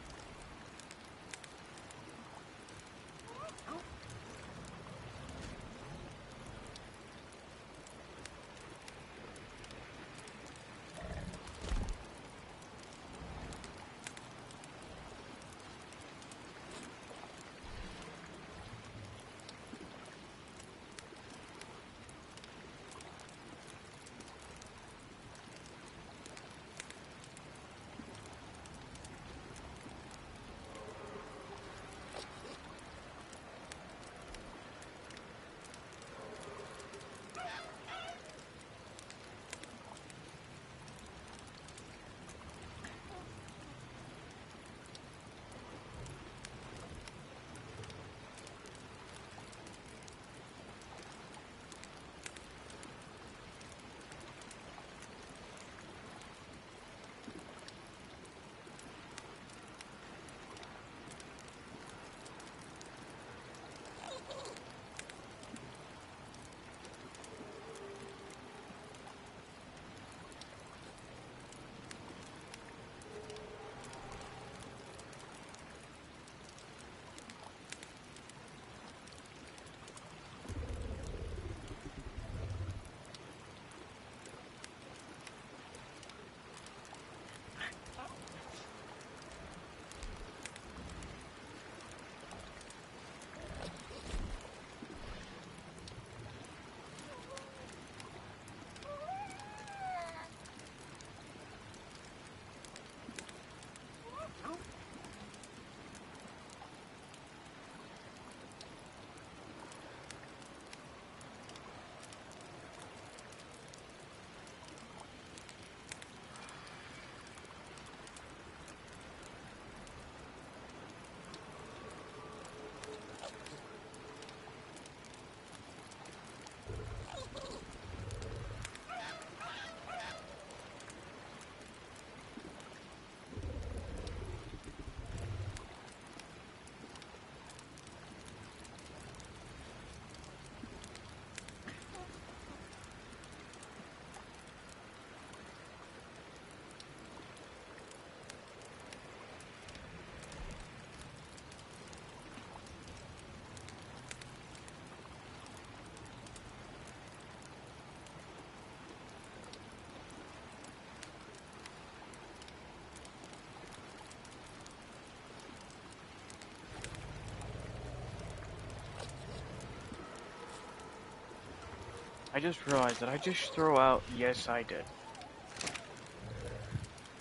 I just realized that I just throw out, yes, I did.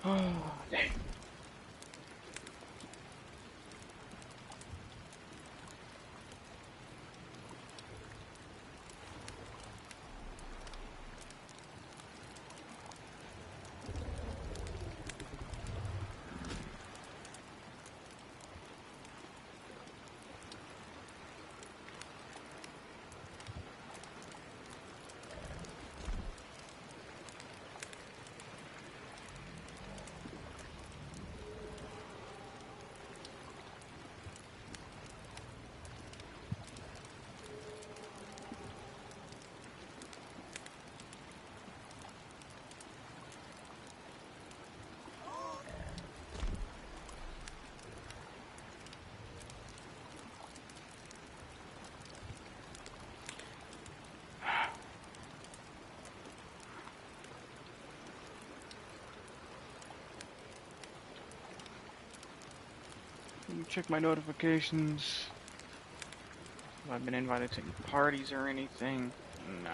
Oh, dang. Let me check my notifications. Have I been invited to any parties or anything? No.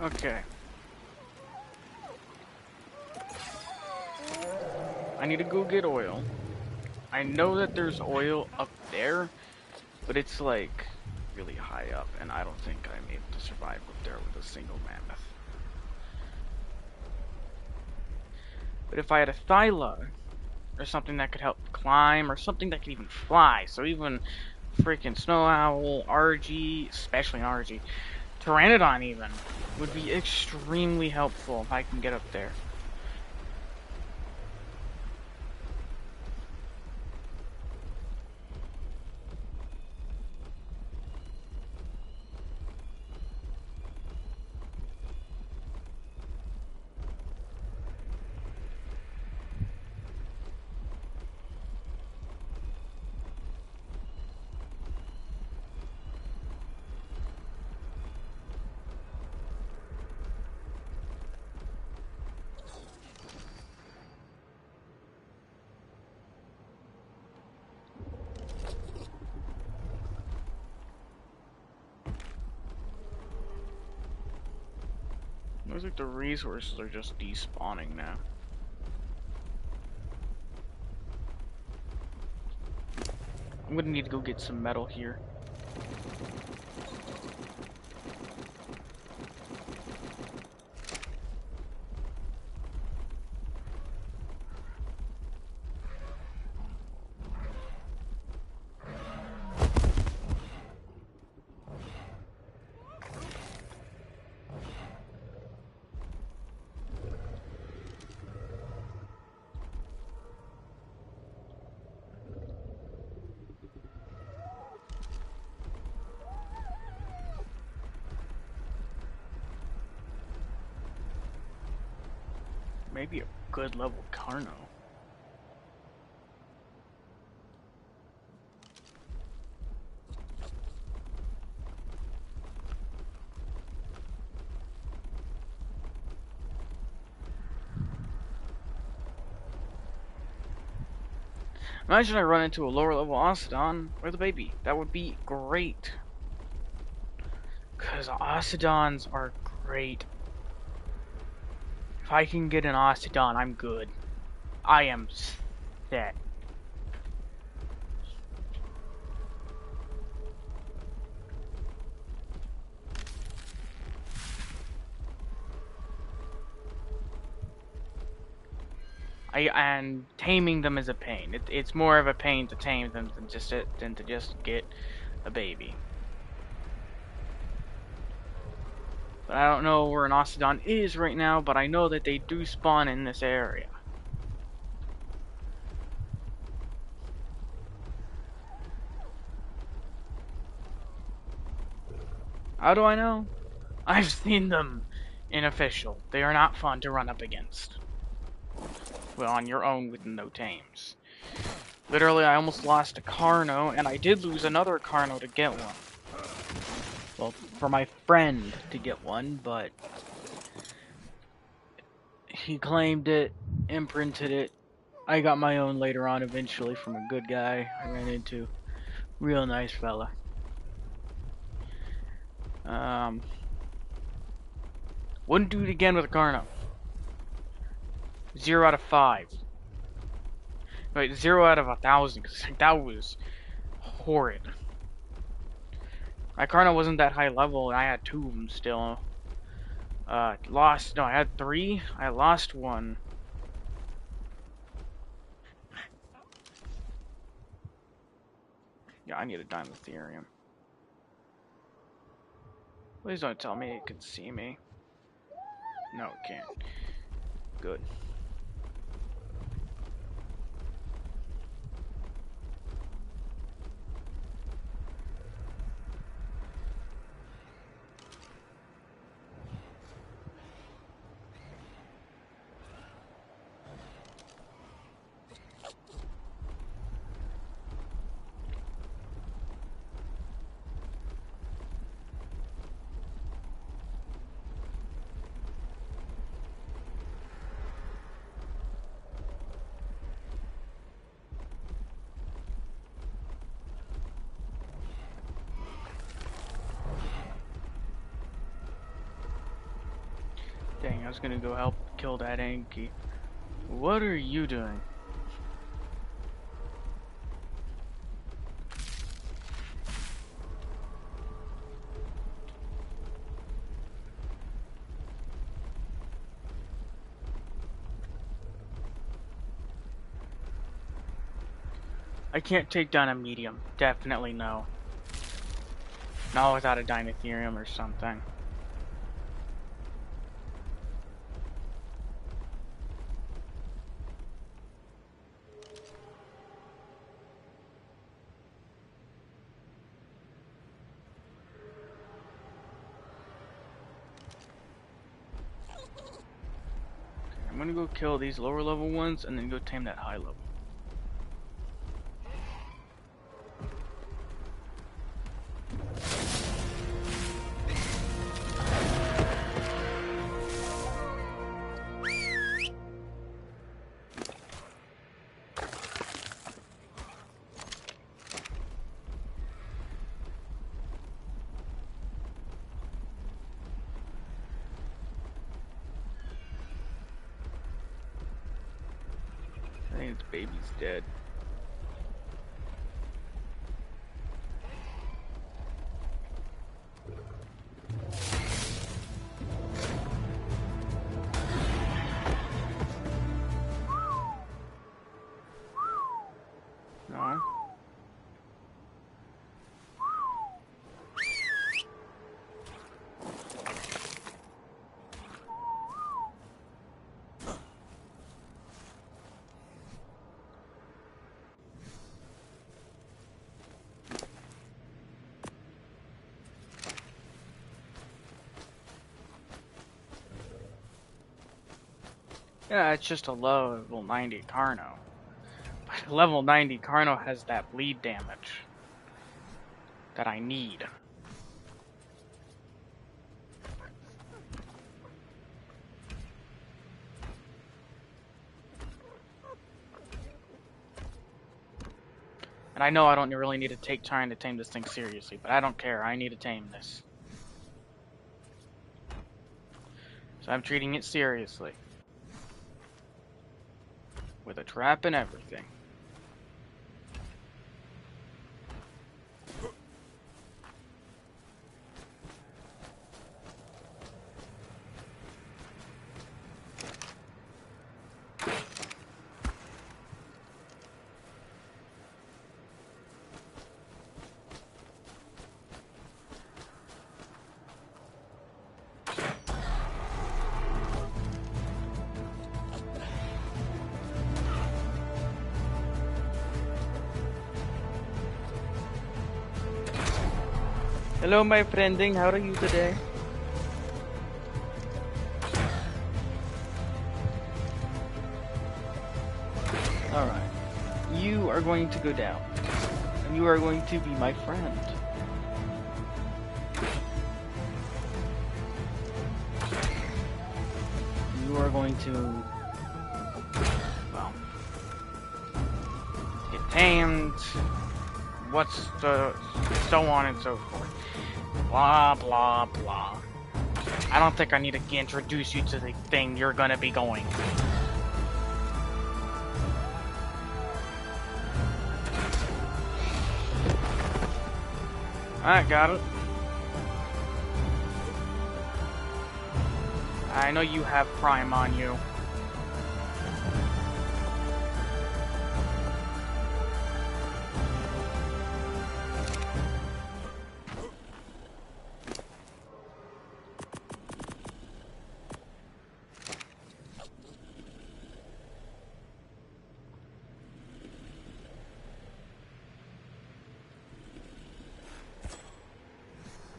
Okay. I need to go get oil. I know that there's oil up there, but it's like really high up, and I don't think I'm able to survive up there with a single mammoth. But if I had a thyla, or something that could help climb, or something that could even fly, so even freaking snow owl, RG, especially an RG, pteranodon even, would be extremely helpful if I can get up there. Looks like the resources are just despawning now. I'm gonna need to go get some metal here. Maybe a good level Carno. Imagine I run into a lower level Octodon with a baby. That would be great. Because Octodons are great. If I can get an Octodon, I'm good. I am set. And taming them is a pain. It's more of a pain to tame them than to just get a baby. But I don't know where an Octodon is right now, but I know that they do spawn in this area. How do I know? I've seen them in official. They are not fun to run up against. Well, on your own with no tames. Literally, I almost lost a Carno, and I did lose another Carno to get one. Well, for my friend to get one, but he claimed it, imprinted it. I got my own later on eventually from a good guy I ran into. Real nice fella. Wouldn't do it again with a Carno. 0 out of 5. Wait, 0 out of 1,000, because that was horrid. My Carno wasn't that high level, and I had 2 of them still. Lost, no, I had 3. I lost 1. Yeah, I need a Dimethyrium. Please don't tell me it can see me. No, it can't. Good. Dang, I was gonna go help kill that Anki. What are you doing? I can't take down a medium. Definitely no. Not without a Dimethyrium or something. I'm gonna go kill these lower level ones and then go tame that high level. I think its baby's dead. No. Yeah, it's just a level 90 Carno. But level 90 Carno has that bleed damage that I need. And I know I don't really need to take time to tame this thing seriously, but I don't care. I need to tame this. So I'm treating it seriously. With a trap and everything. Hello, my friending. How are you today? Alright. You are going to go down. And you are going to be my friend. You are going to... well... get tamed. what's the, so on and so forth. Blah, blah, blah. I don't think I need to introduce you to the thing you're gonna be going. Alright, got it. I know you have Prime on you.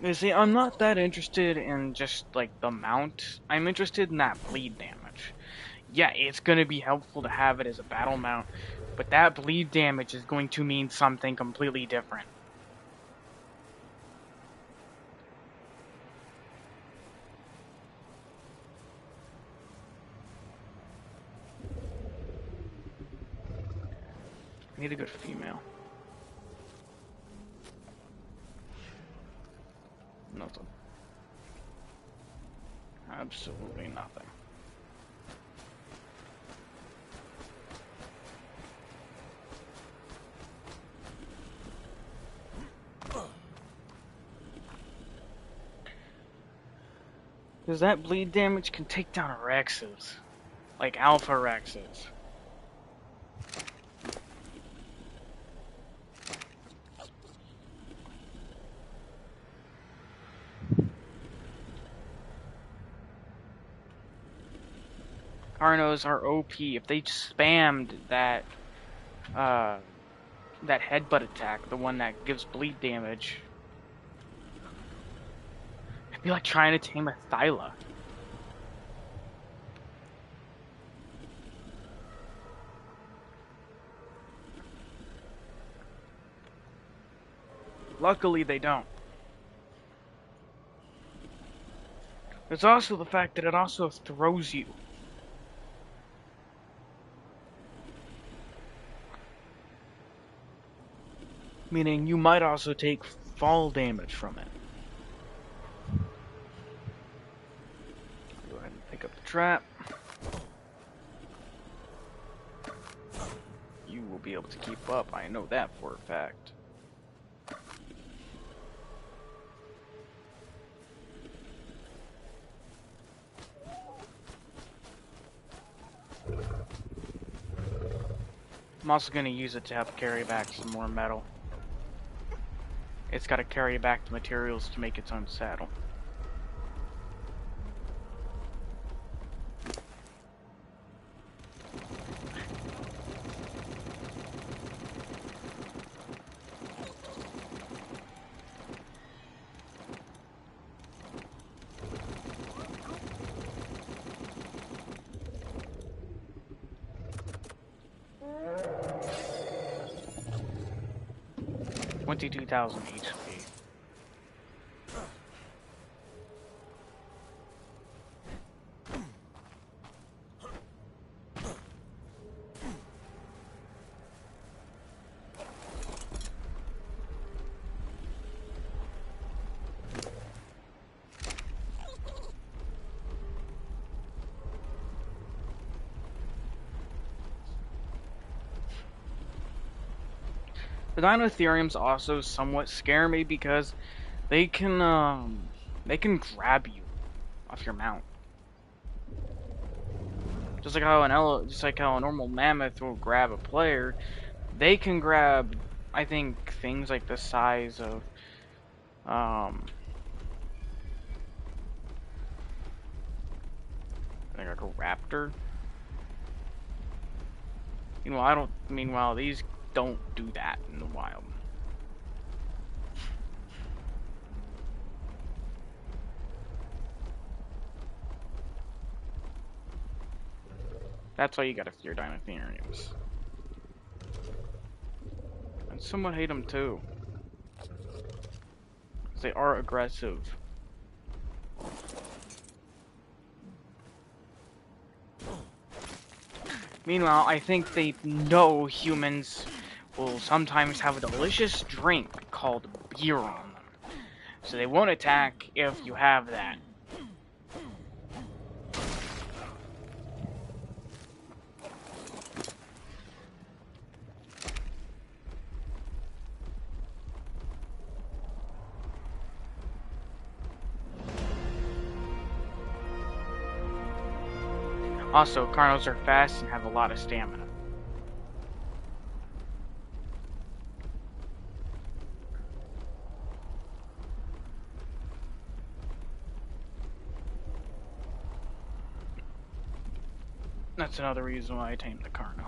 You see, I'm not that interested in just, like, the mount. I'm interested in that bleed damage. Yeah, it's gonna be helpful to have it as a battle mount, but that bleed damage is going to mean something completely different. I need a good female. Nothing. Absolutely nothing. Because that bleed damage can take down Rexes. Like Alpha Rexes. Carnos are OP. If they spammed that that headbutt attack, the one that gives bleed damage, it'd be like trying to tame a Thyla. Luckily they don't. There's also the fact that it also throws you. Meaning you might also take fall damage from it. Go ahead and pick up the trap. You will be able to keep up, I know that for a fact. I'm also going to use it to help carry back some more metal. It's got to carry back the materials to make its own saddle. $22,000 HP. The Dinotheriums also somewhat scare me because they can grab you off your mount. Just like how a normal mammoth will grab a player, they can grab, I think, things like the size of like a raptor. Meanwhile, these don't do that in the wild. That's why you gotta fear Dinotheriums. And somewhat hate them too. Because they are aggressive. Meanwhile, I think they know humans will sometimes have a delicious drink called beer on them. So they won't attack if you have that. Also, carnos are fast and have a lot of stamina. That's another reason why I tamed the carno.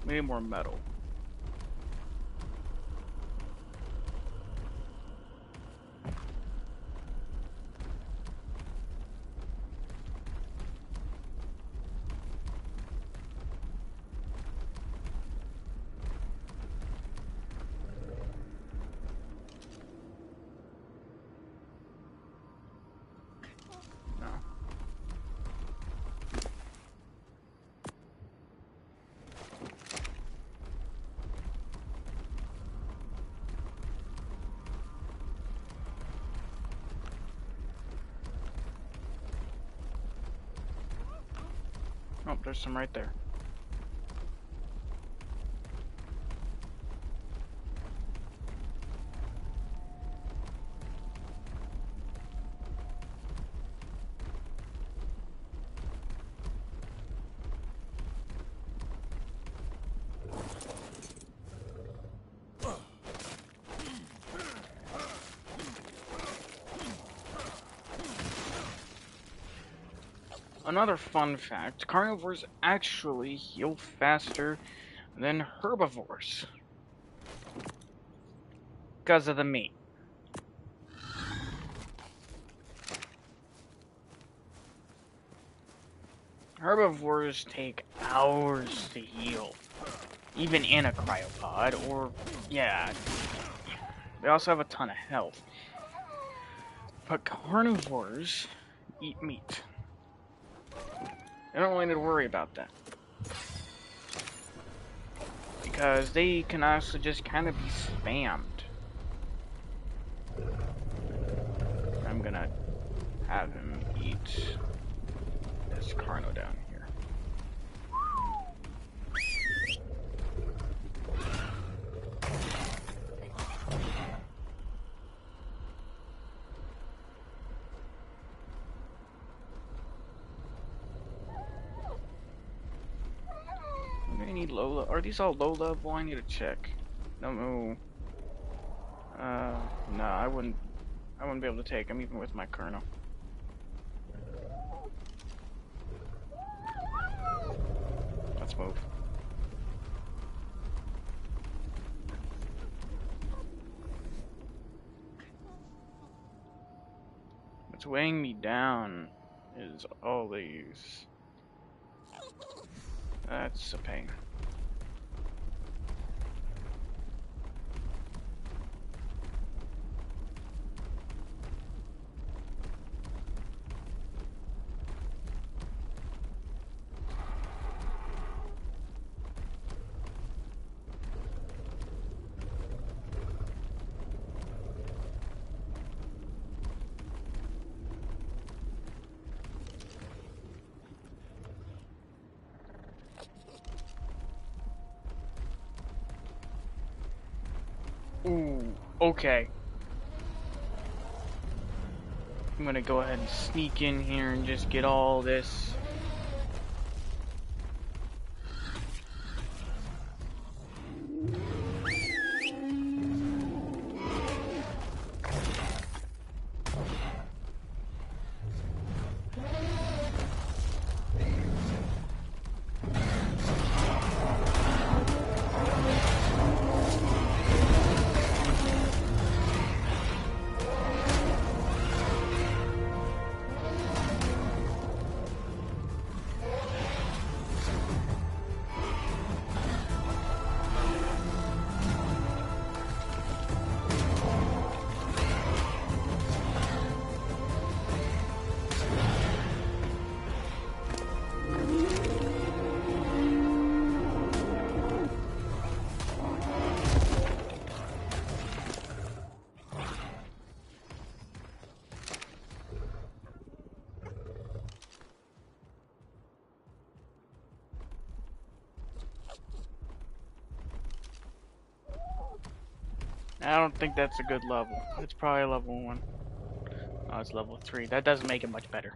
We need more metal. Oh, there's some right there. Another fun fact, carnivores actually heal faster than herbivores because of the meat. Herbivores take hours to heal, even in a cryopod, or, yeah, they also have a ton of health. But carnivores eat meat. They don't really need to worry about that. Because they can also just kind of be spammed. I'm gonna have him eat this carno down here. I need low level. Are these all low level? I need to check. No. No, I wouldn't be able to take them even with my kernel. Let's move. What's weighing me down is all these. That's a pain. Ooh, okay. I'm gonna go ahead and sneak in here and just get all this. I don't think that's a good level. It's probably level 1. Oh, it's level 3. That doesn't make it much better.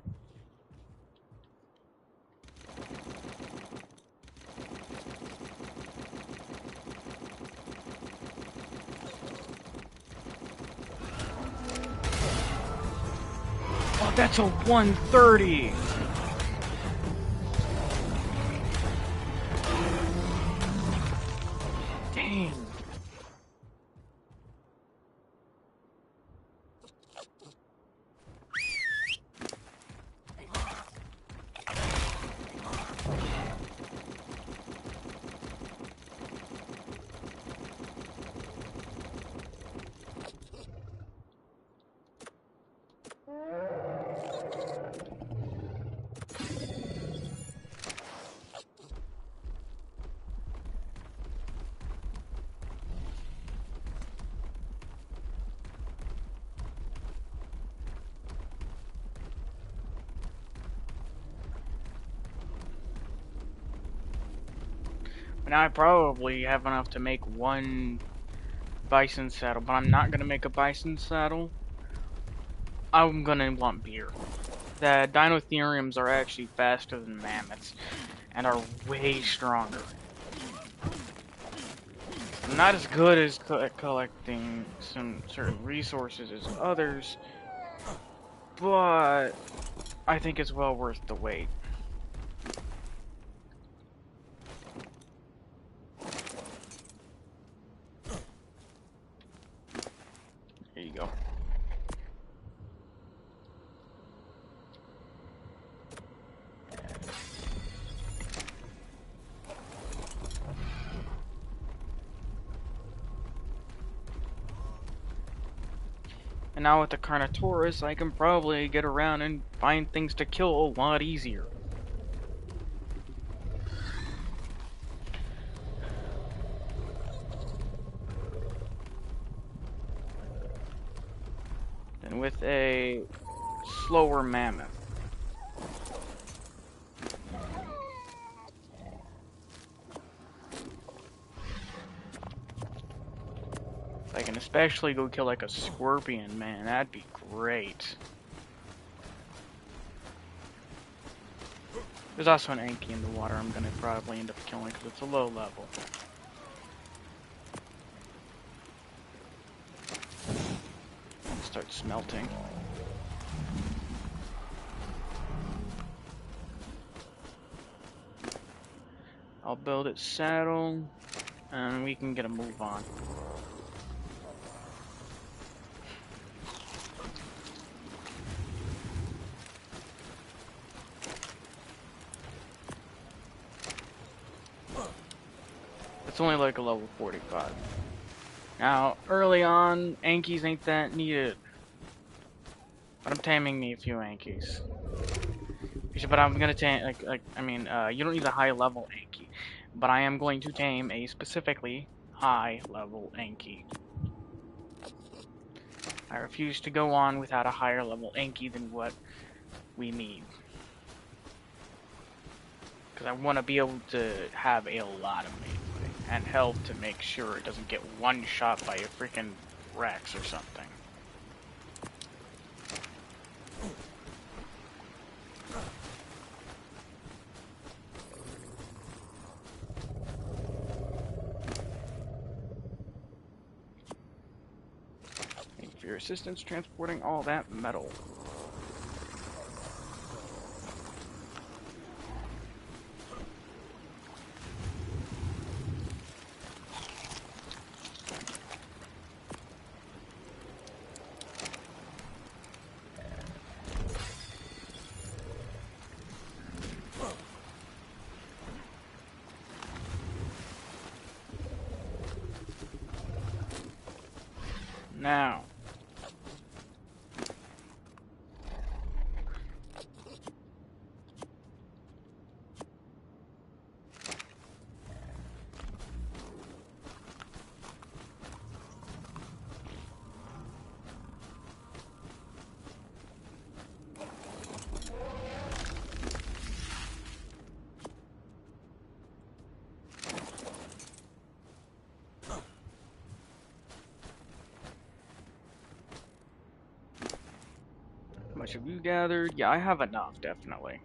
Oh, that's a 130! Dang. Now I probably have enough to make one bison saddle, but I'm not gonna make a bison saddle. I'm gonna want beer. The Dinotheriums are actually faster than mammoths and are way stronger. I'm not as good as collecting some certain resources as others, but I think it's well worth the wait. There you go. And now with the Carnotaurus, I can probably get around and find things to kill a lot easier. with a slower mammoth. If I can especially go kill like a scorpion, man, that'd be great. There's also an Anki in the water I'm gonna probably end up killing because it's a low level. Start smelting. I'll build its saddle, and we can get a move on. It's only like a level 45. Now, early on, Ankis ain't that needed. But I'm taming me a few Ankis. But I'm gonna tame, you don't need a high level Anki. But I am going to tame a specifically high level Anki. I refuse to go on without a higher level Anki than what we need. Because I want to be able to have a lot of melee and health to make sure it doesn't get one shot by a freaking Rex or something. Thank you for your assistance transporting all that metal. Now, how much have you gathered? Yeah, I have enough, definitely.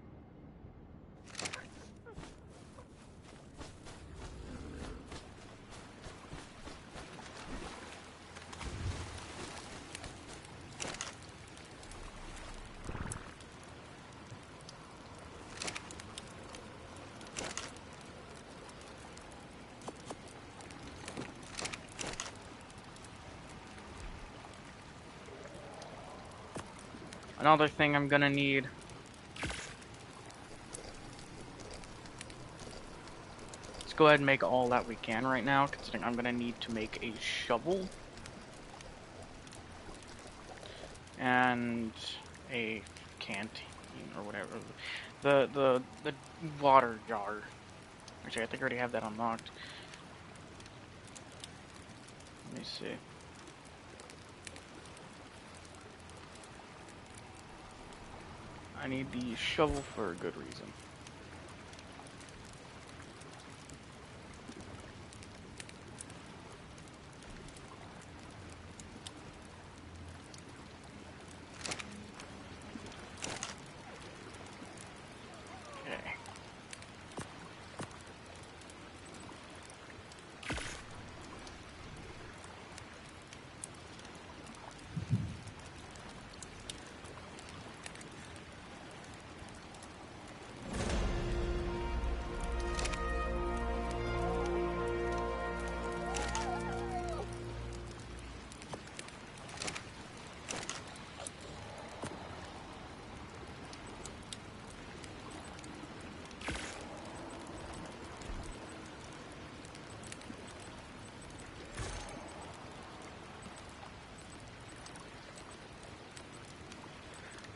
Another thing I'm gonna need. Let's go ahead and make all that we can right now, considering I'm gonna need to make a shovel. And a canteen or whatever. The water jar. Actually, I think I already have that unlocked. Let me see. I need the shovel for a good reason. Okay.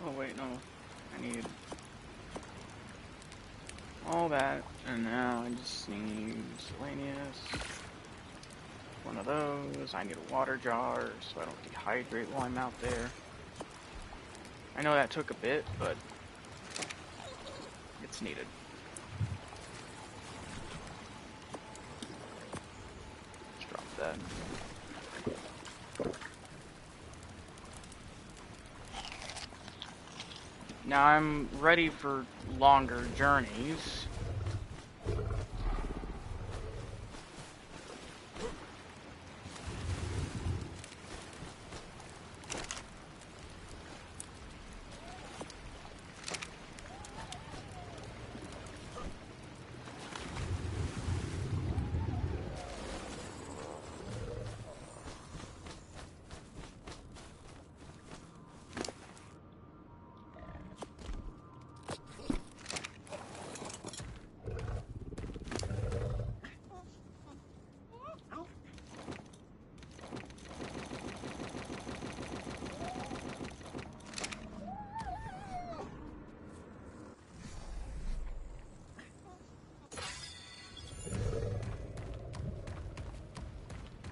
Oh wait, no. I need all that, and now I just need miscellaneous. One of those. I need a water jar so I don't dehydrate while I'm out there. I know that took a bit, but it's needed. Let's drop that. Now I'm ready for longer journeys.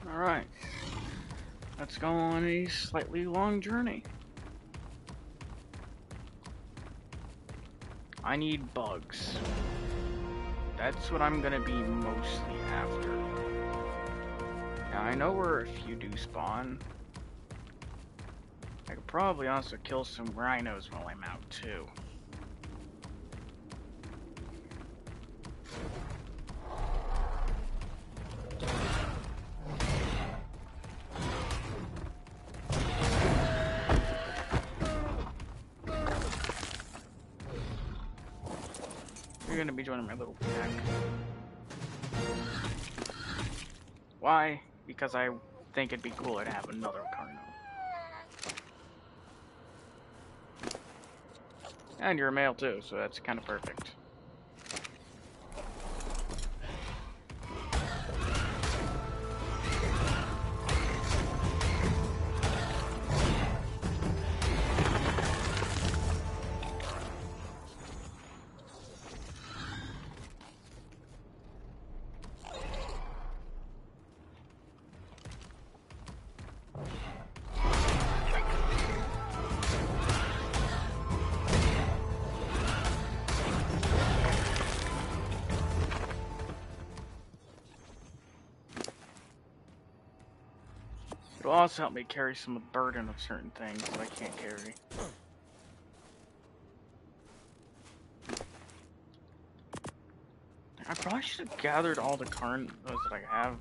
Alright, let's go on a slightly long journey. I need bugs. That's what I'm gonna be mostly after. Now I know where a few do spawn. I could probably also kill some rhinos while I'm out too. You're gonna be joining my little pack. Why? Because I think it'd be cooler to have another Carno. And you're a male too, so that's kind of perfect. It'll also help me carry some of the burden of certain things that I can't carry. I probably should have gathered all the Carnos that I have.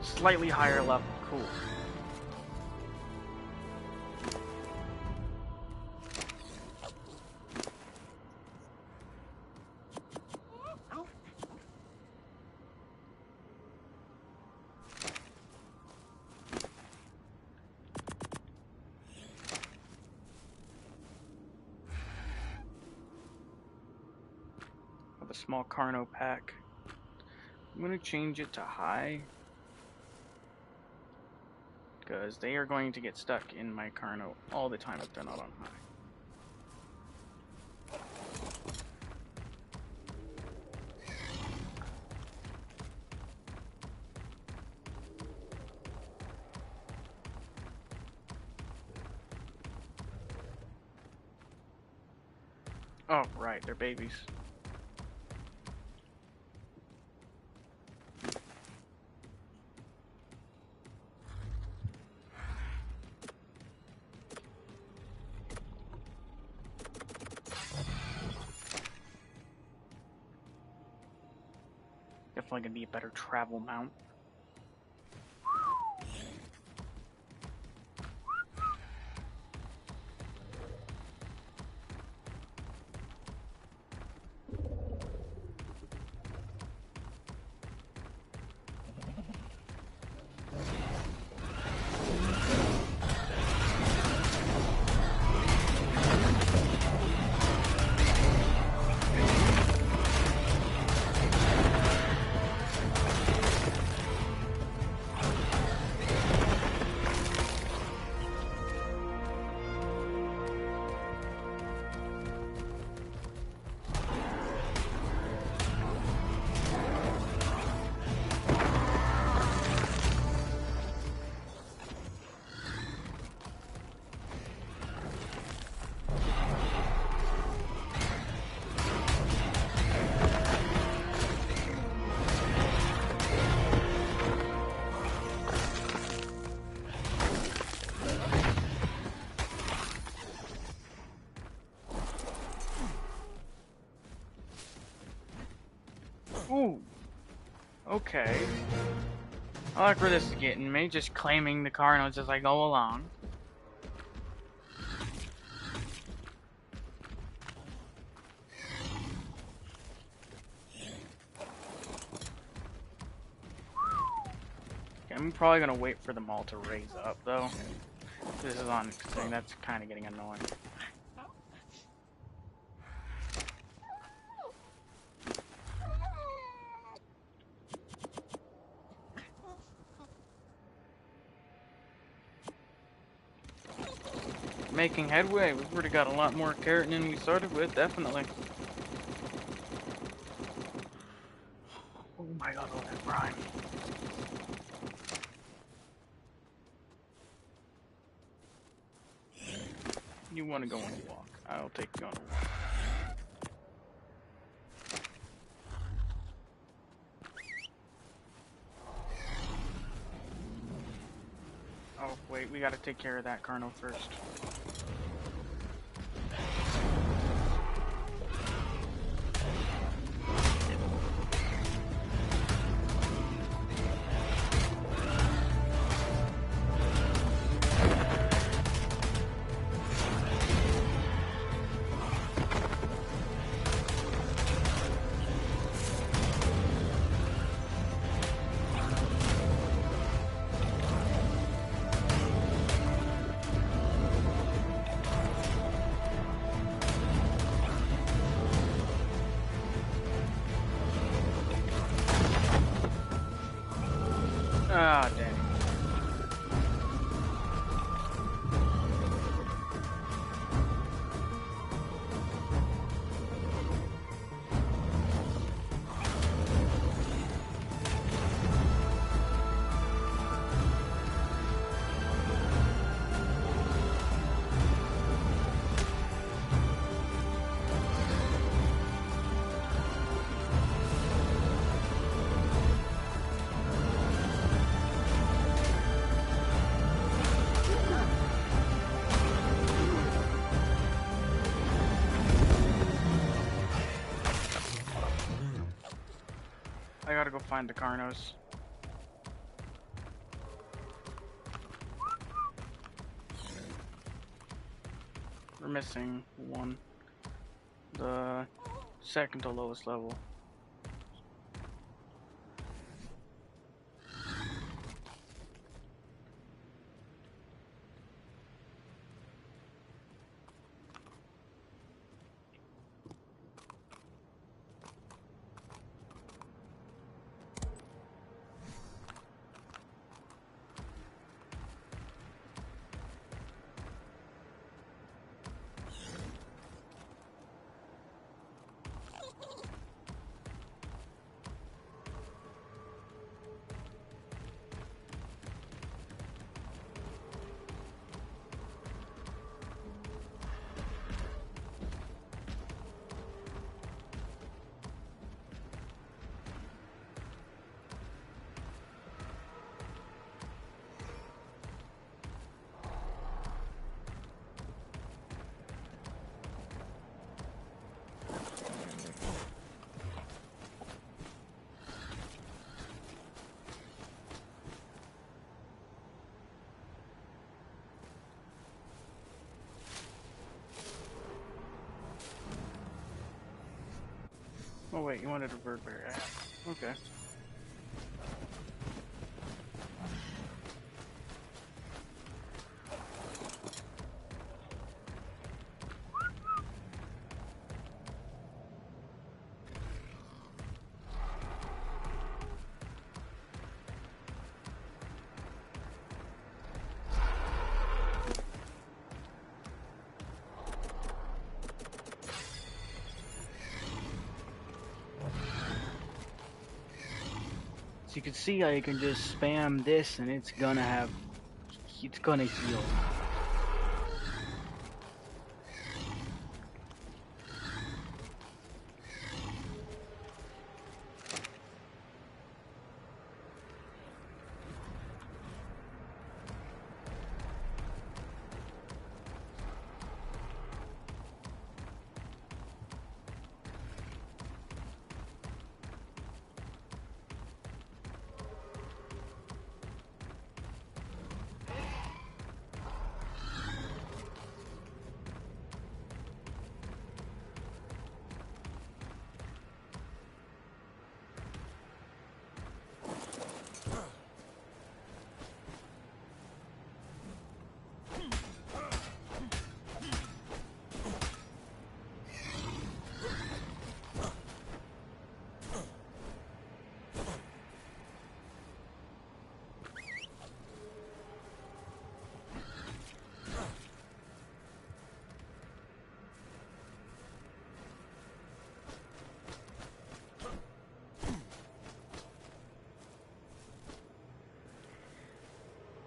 Slightly higher level, cool. With a small Carno pack. I'm gonna change it to high. Because they are going to get stuck in my Carno all the time if they're not on high. Oh, right, they're babies. Definitely gonna be a better travel mount. Okay. I like where this is getting me, just claiming the car notes as I go along. Okay, I'm probably gonna wait for them all to raise up, though. This is on thing, that's kind of getting annoying. Making headway. We've already got a lot more keratin than we started with, definitely. Oh my god, all that brine. You want to go on a walk? I'll take you on a walk. Oh, wait, we gotta take care of that Carno first. Ah, dang. I gotta go find the Carnos. We're missing one. The second to lowest level. Oh wait, you wanted a bird bear. Okay. So you can see how you can just spam this and it's gonna heal.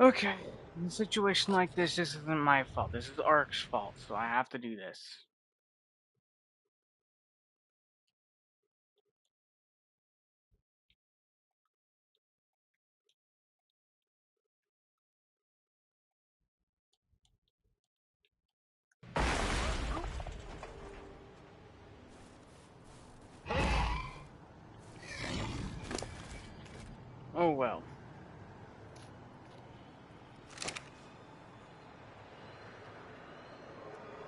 Okay, in a situation like this isn't my fault. This is Ark's fault, so I have to do this. Oh well.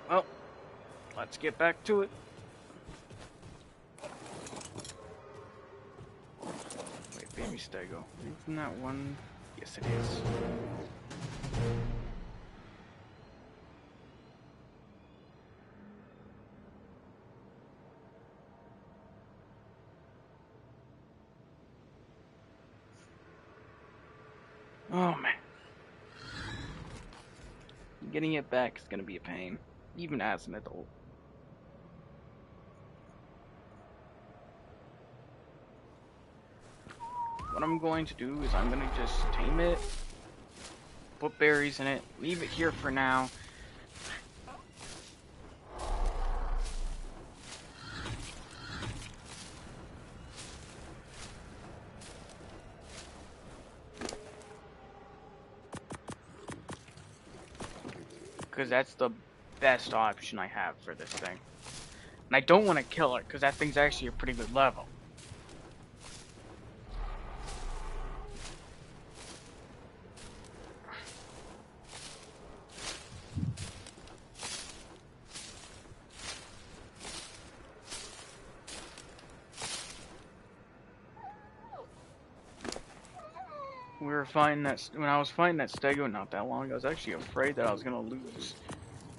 Well, let's get back to it. Wait, baby stego. Isn't that one? Yes, it is. Oh man. Getting it back is gonna be a pain, even as an adult. What I'm going to do is I'm gonna just tame it, put berries in it, leave it here for now. Because that's the best option I have for this thing. And I don't want to kill it, because that thing's actually a pretty good level. We were fighting that, when I was fighting that stego not that long ago, I was actually afraid that I was going to lose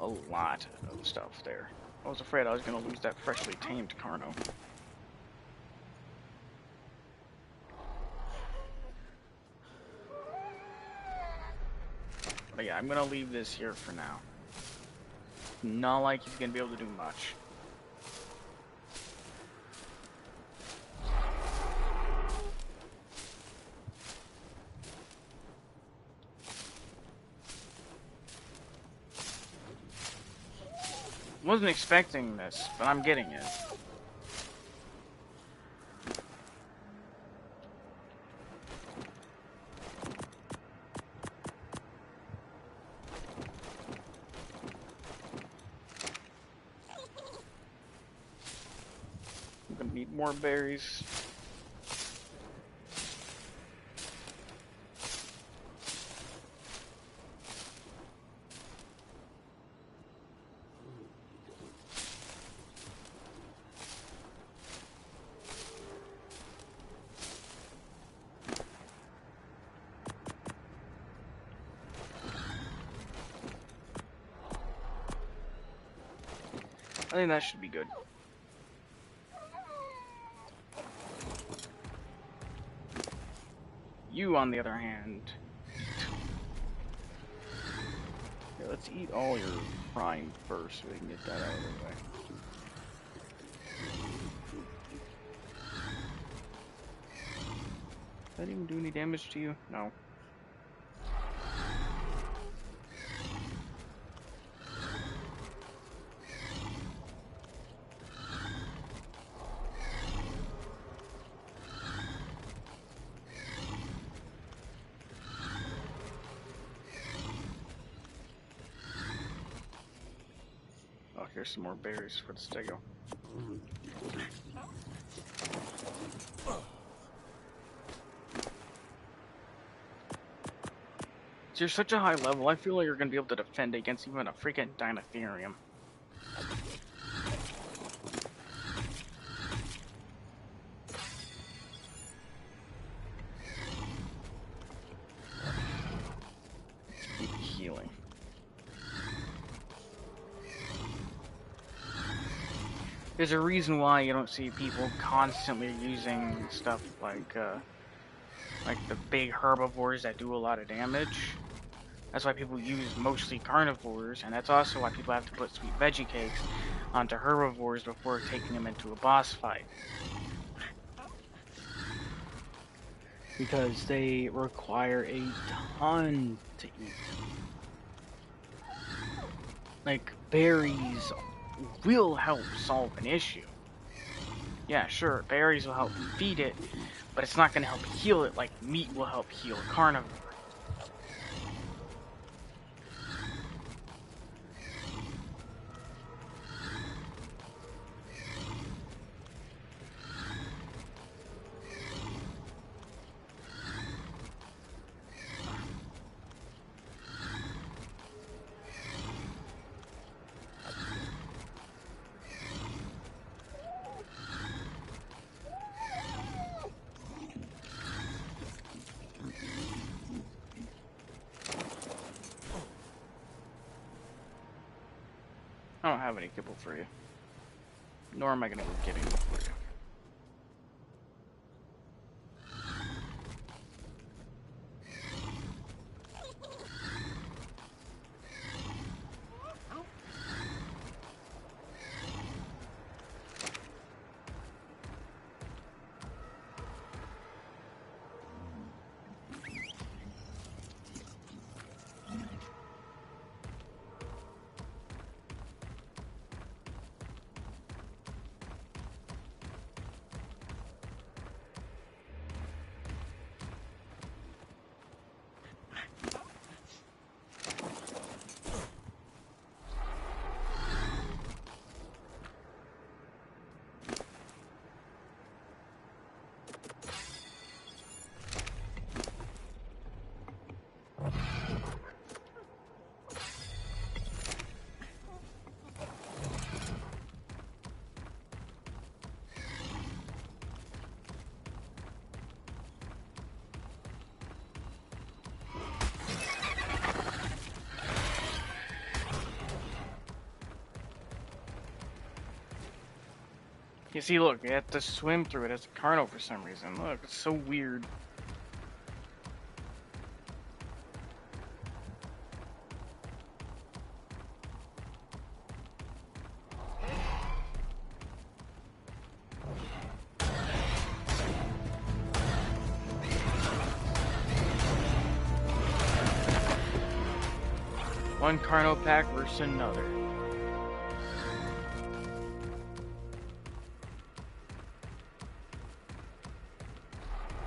a lot of stuff there. I was afraid I was going to lose that freshly tamed Carno. But yeah, I'm going to leave this here for now. Not like he's going to be able to do much. Wasn't expecting this, but I'm getting it. I'm gonna need more berries. I think that should be good. You, on the other hand... Here, let's eat all your prime first so we can get that out of the way. Did that even do any damage to you? No. Oh, here's some more berries for the stego. So you're such a high level, I feel like you're gonna be able to defend against even a freaking Dinotherium. Keep healing. There's a reason why you don't see people constantly using stuff like the big herbivores that do a lot of damage. That's why people use mostly carnivores, and that's also why people have to put sweet veggie cakes onto herbivores before taking them into a boss fight. because they require a ton to eat. Like, berries will help solve an issue. Yeah, sure, berries will help feed it, but it's not going to help heal it like meat will help heal a carnivore. I don't have any kibble for you. Nor am I going to go get any for you. You see, look, you have to swim through it as a carno for some reason. Look, it's so weird. One carno pack versus another.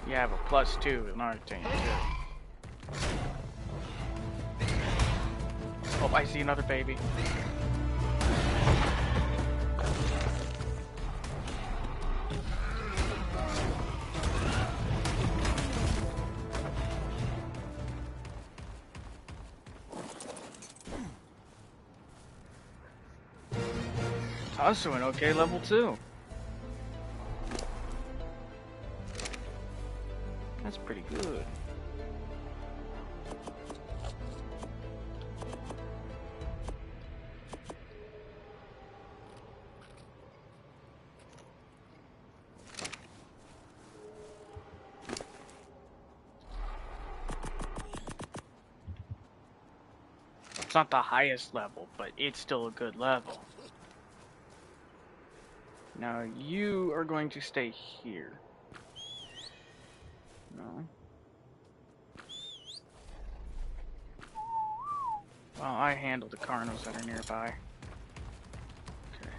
You have a +2 in Arcane too. Oh, I see another baby. It's also an okay level 2. That's pretty good. It's not the highest level, but it's still a good level. Now you are going to stay here. No. Well, I handle the carnos that are nearby. Okay.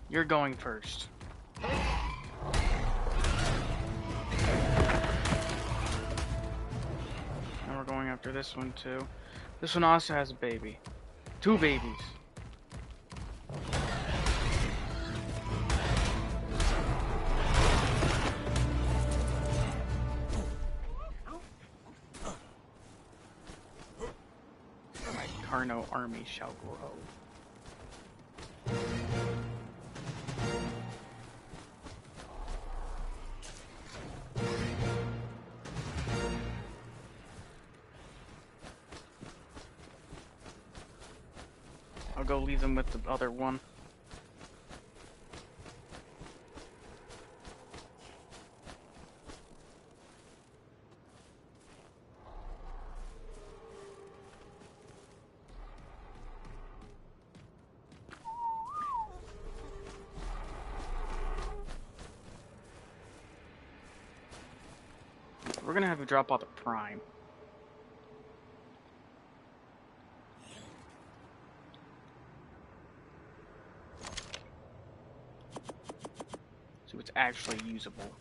You're going first. And we're going after this one too. This one also has a baby. 2 babies. Carno army shall grow. I'll go leave them with the other one. gonna have to drop out the prime. So it's actually usable.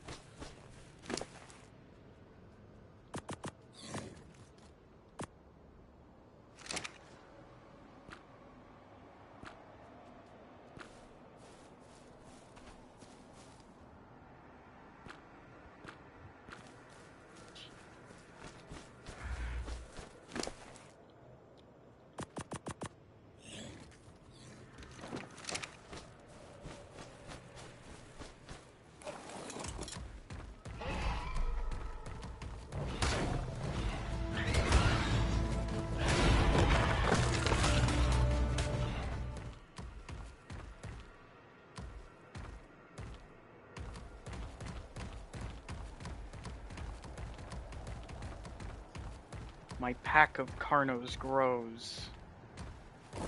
My pack of Carnos grows. I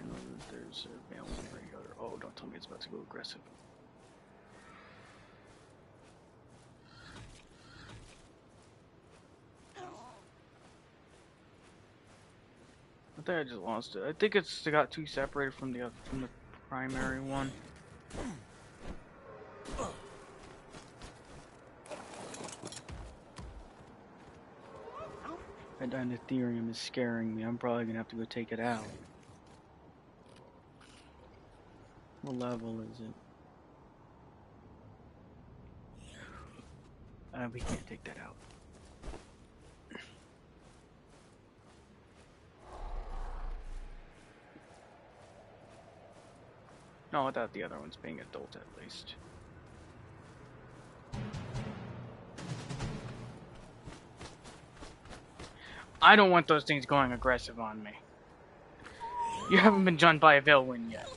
know that there's a male regular. Oh, don't tell me it's about to go aggressive. I think I just lost it. I think it's got too separated from the primary one. That Ethereum is scaring me. I'm probably gonna have to go take it out. What level is it? We can't take that out. No, without the other ones being adult at least. I don't want those things going aggressive on me. You haven't been done by a villain yet.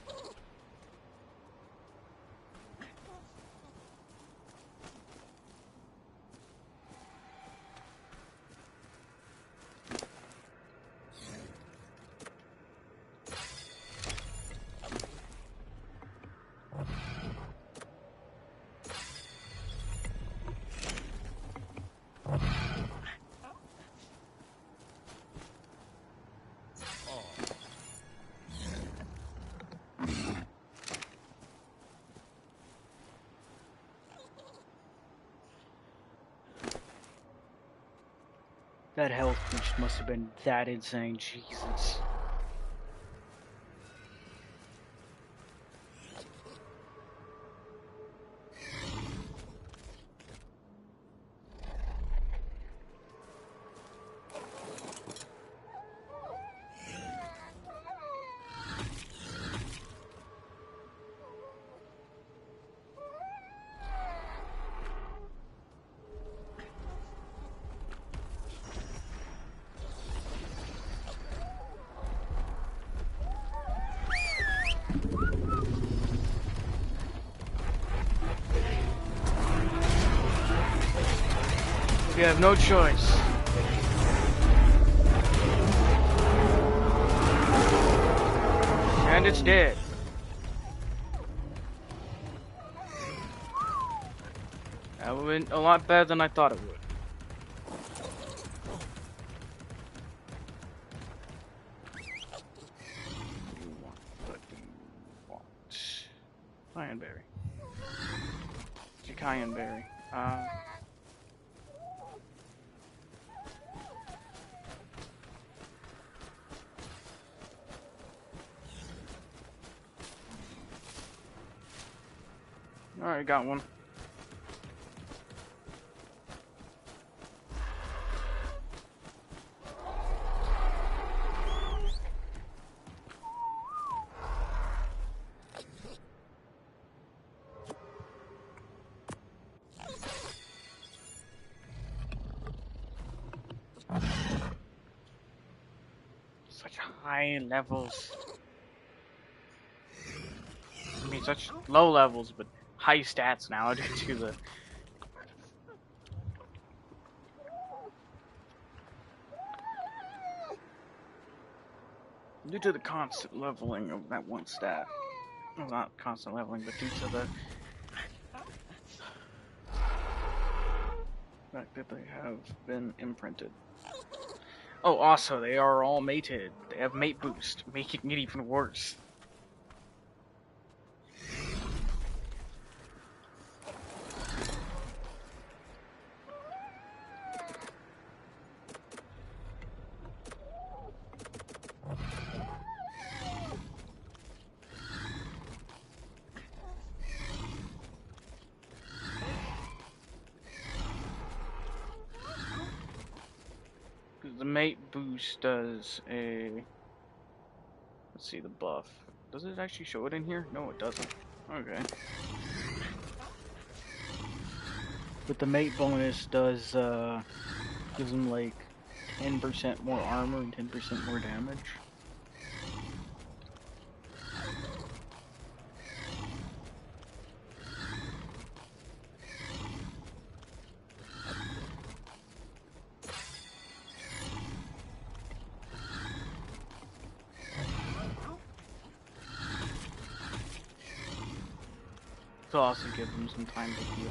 That health boost must have been that insane, Jesus. You have no choice. And it's dead. That went a lot better than I thought it would. Cayenne It's a cayenne berry. Alright, got one. Such high levels. I mean, such low levels, but high stats now due to the constant leveling of that one stat. Well, not constant leveling, but due to the fact that they have been imprinted. Oh, also, they are all mated. They have mate boost, making it even worse. The mate boost does a... Let's see the buff. Does it actually show it in here? No, it doesn't. Okay. But the mate bonus does, gives them like 10% more armor and 10% more damage. To also give them some time to heal.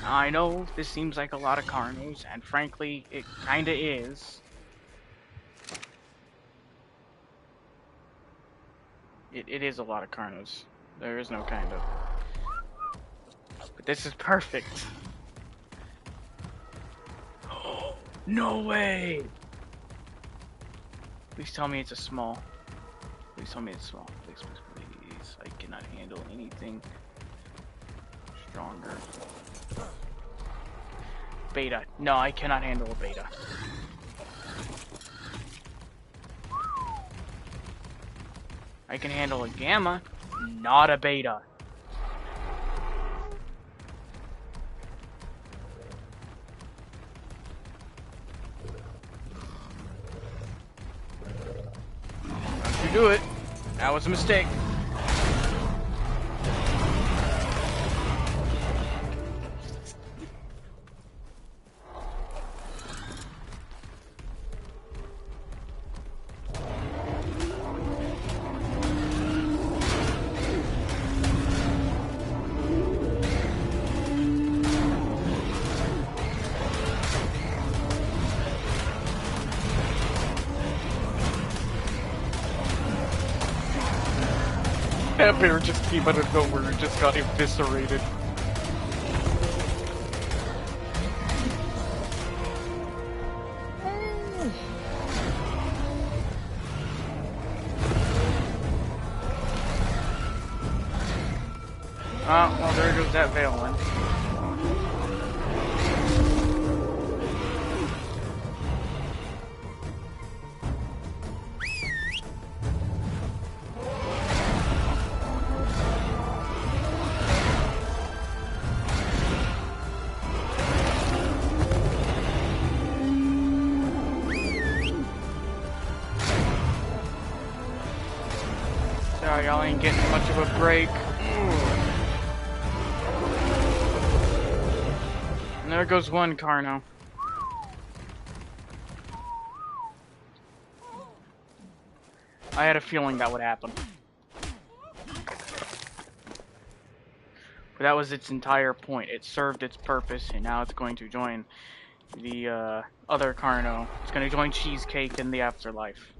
I know this seems like a lot of Carnos, and frankly, it kinda is. It is a lot of Carnos. There is no kind of. But this is perfect. No way! Please tell me it's a small. Please tell me it's small. Please, please, please. I cannot handle anything stronger. Beta. No, I cannot handle a beta. I can handle a gamma, not a beta. Don't you do it. That was a mistake. That bear just came out of nowhere and just got eviscerated. Oh, well, there goes that veil one. Sorry, y'all ain't getting much of a break. And there goes one Carno. I had a feeling that would happen. But that was its entire point. It served its purpose, and now it's going to join the other Carno. It's going to join Cheesecake in the afterlife.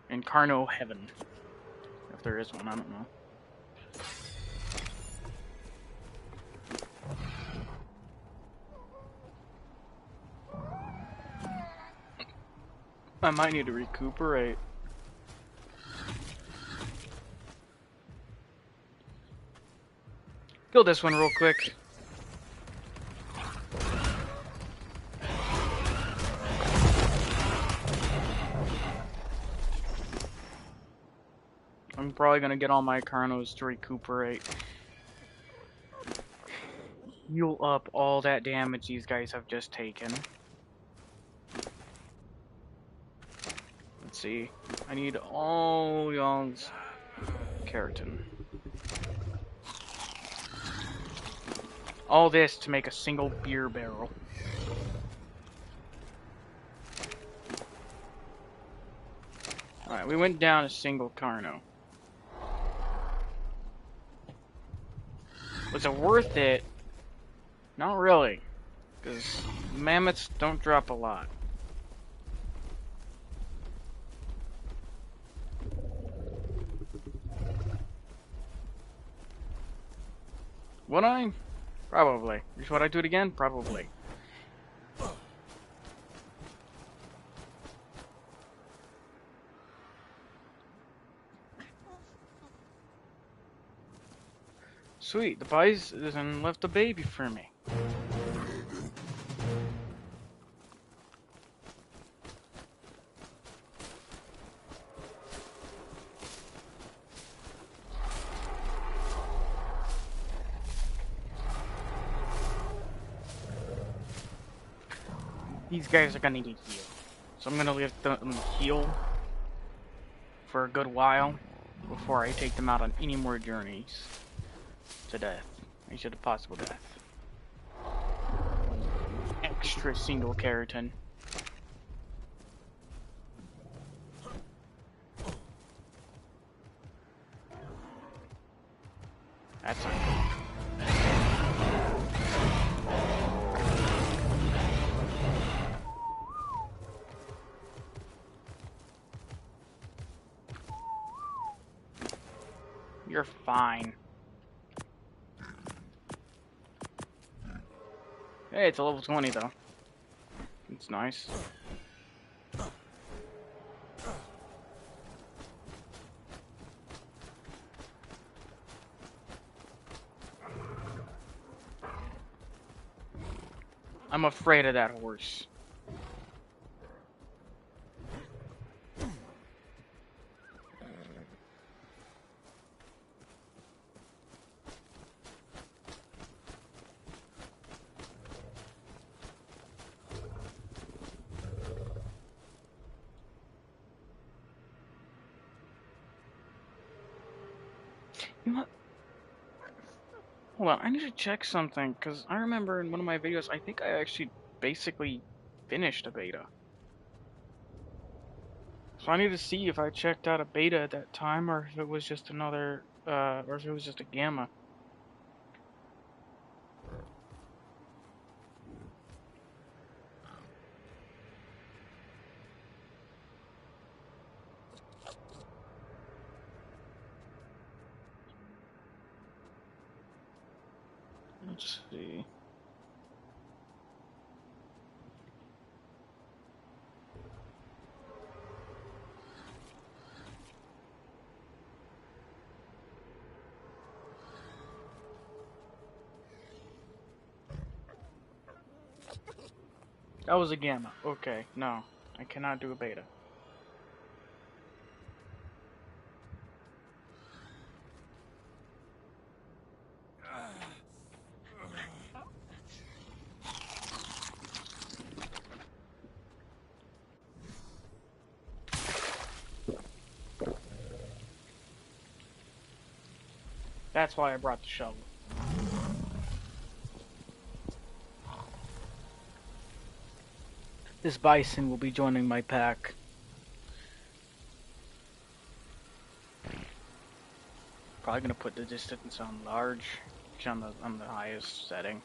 In Carno Heaven. If there is one, I don't know. I might need to recuperate. Kill this one real quick. I'm probably gonna get all my Carnos to recuperate. Heal up all that damage these guys have just taken. Let's see. I need all y'all's keratin. All this to make a single beer barrel. Alright, we went down a single Carno. Was it worth it? Not really. Because mammoths don't drop a lot. Would I? Probably. Would I do it again? Probably. Sweet, the bison left a baby for me. These guys are gonna need heal. So I'm gonna leave them heal for a good while before I take them out on any more journeys to death. To the possible death. Extra single keratin. That's not good. You're fine. Hey, it's a level 20 though. It's nice. I'm afraid of that horse. You know what? Hold on, I need to check something, because I remember in one of my videos, I think I actually basically finished a beta. So I need to see if I checked out a beta at that time, or if it was just another, or if it was just a gamma. Let's see. That was a gamma. Okay, no. I cannot do a beta. That's why I brought the shovel. This bison will be joining my pack. Probably gonna put the distance on large, on the highest setting.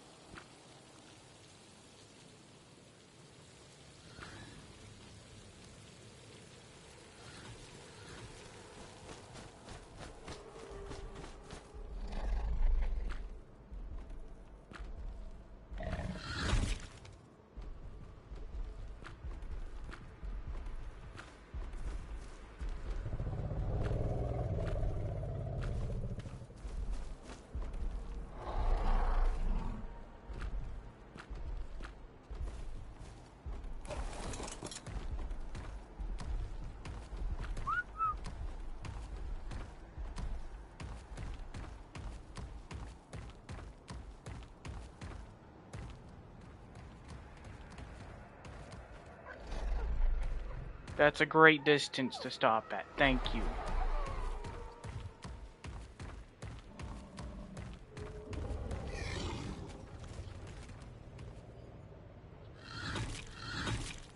That's a great distance to stop at. Thank you.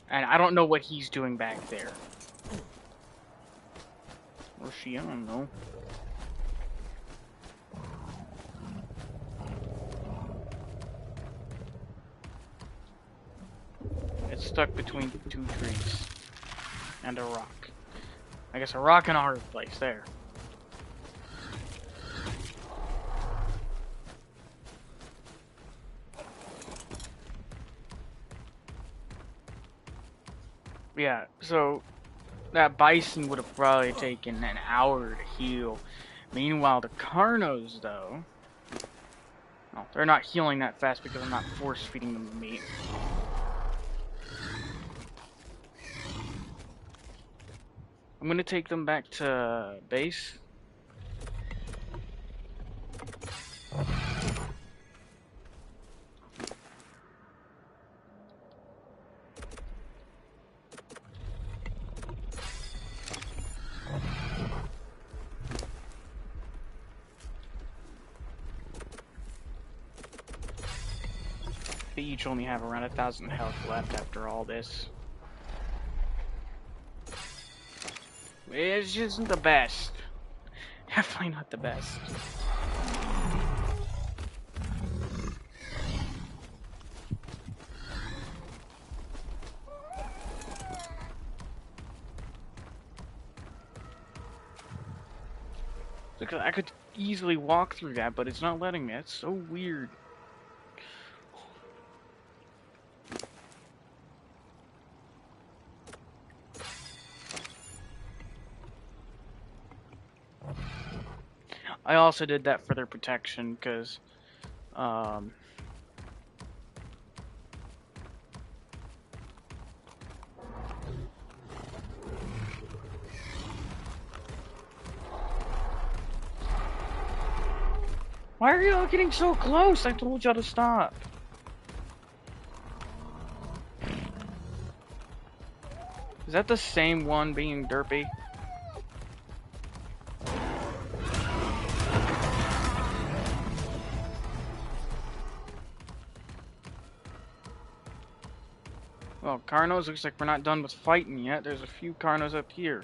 And I don't know what he's doing back there. Or she, I don't know. It's stuck between two trees. And a rock. I guess a rock and a hard place there. Yeah, so that bison would have probably taken an hour to heal. Meanwhile, the Carnos, though, well, they're not healing that fast because I'm not force feeding them the meat. I'm gonna take them back to base. They each only have around 1,000 health left after all this. It just isn't the best. Definitely not the best. Because I could easily walk through that, but it's not letting me. That's so weird. I also did that for their protection, because, why are y'all getting so close? I told y'all to stop. Is that the same one being derpy? Well, Carnos, looks like we're not done with fighting yet. There's a few Carnos up here.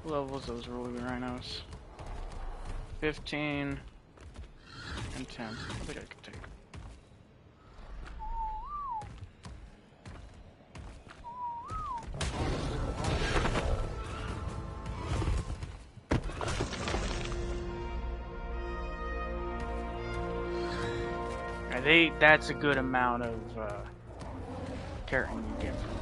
What levels those rolling rhinos? 15 and 10. I think I could take. That's a good amount of keratin you get from them.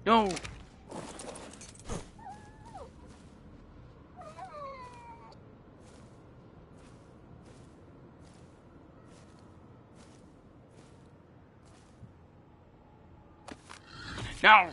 No! No!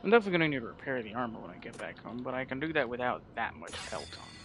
I'm definitely gonna need to repair the armor when I get back home, but I can do that without that much pelt on me.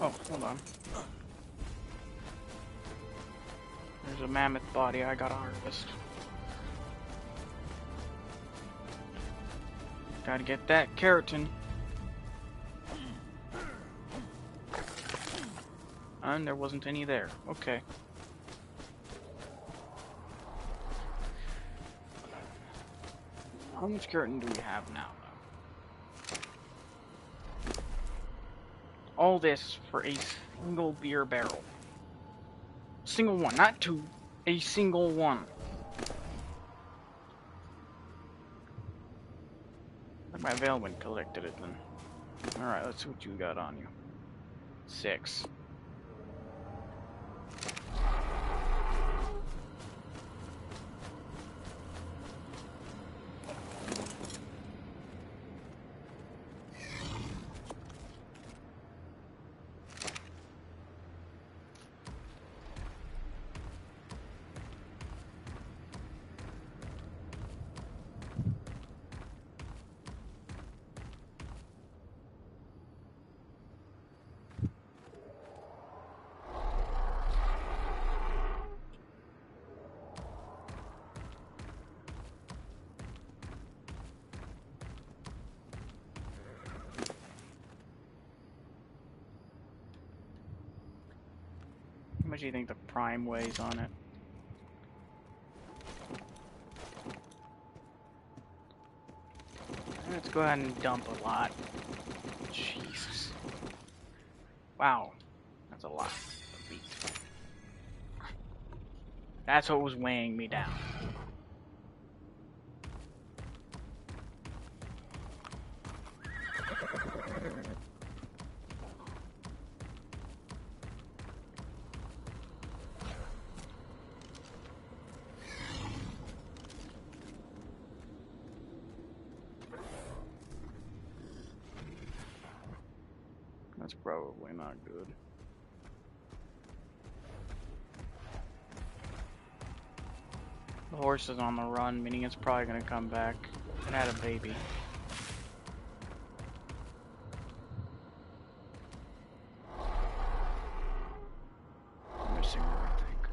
Oh, hold on. There's a mammoth body I gotta harvest. Gotta get that keratin. And there wasn't any there. Okay. How much keratin do we have now, though? All this for a single beer barrel. Single one, not two. A single one. My Veilwind collected it then. Alright, let's see what you got on you. 6. How much do you think the prime weighs on it? Let's go ahead and dump a lot. Jesus. Wow. That's a lot of meat. That's what was weighing me down. That's probably not good. The horse is on the run, meaning it's probably gonna come back. It had a baby. I'm missing one, I think.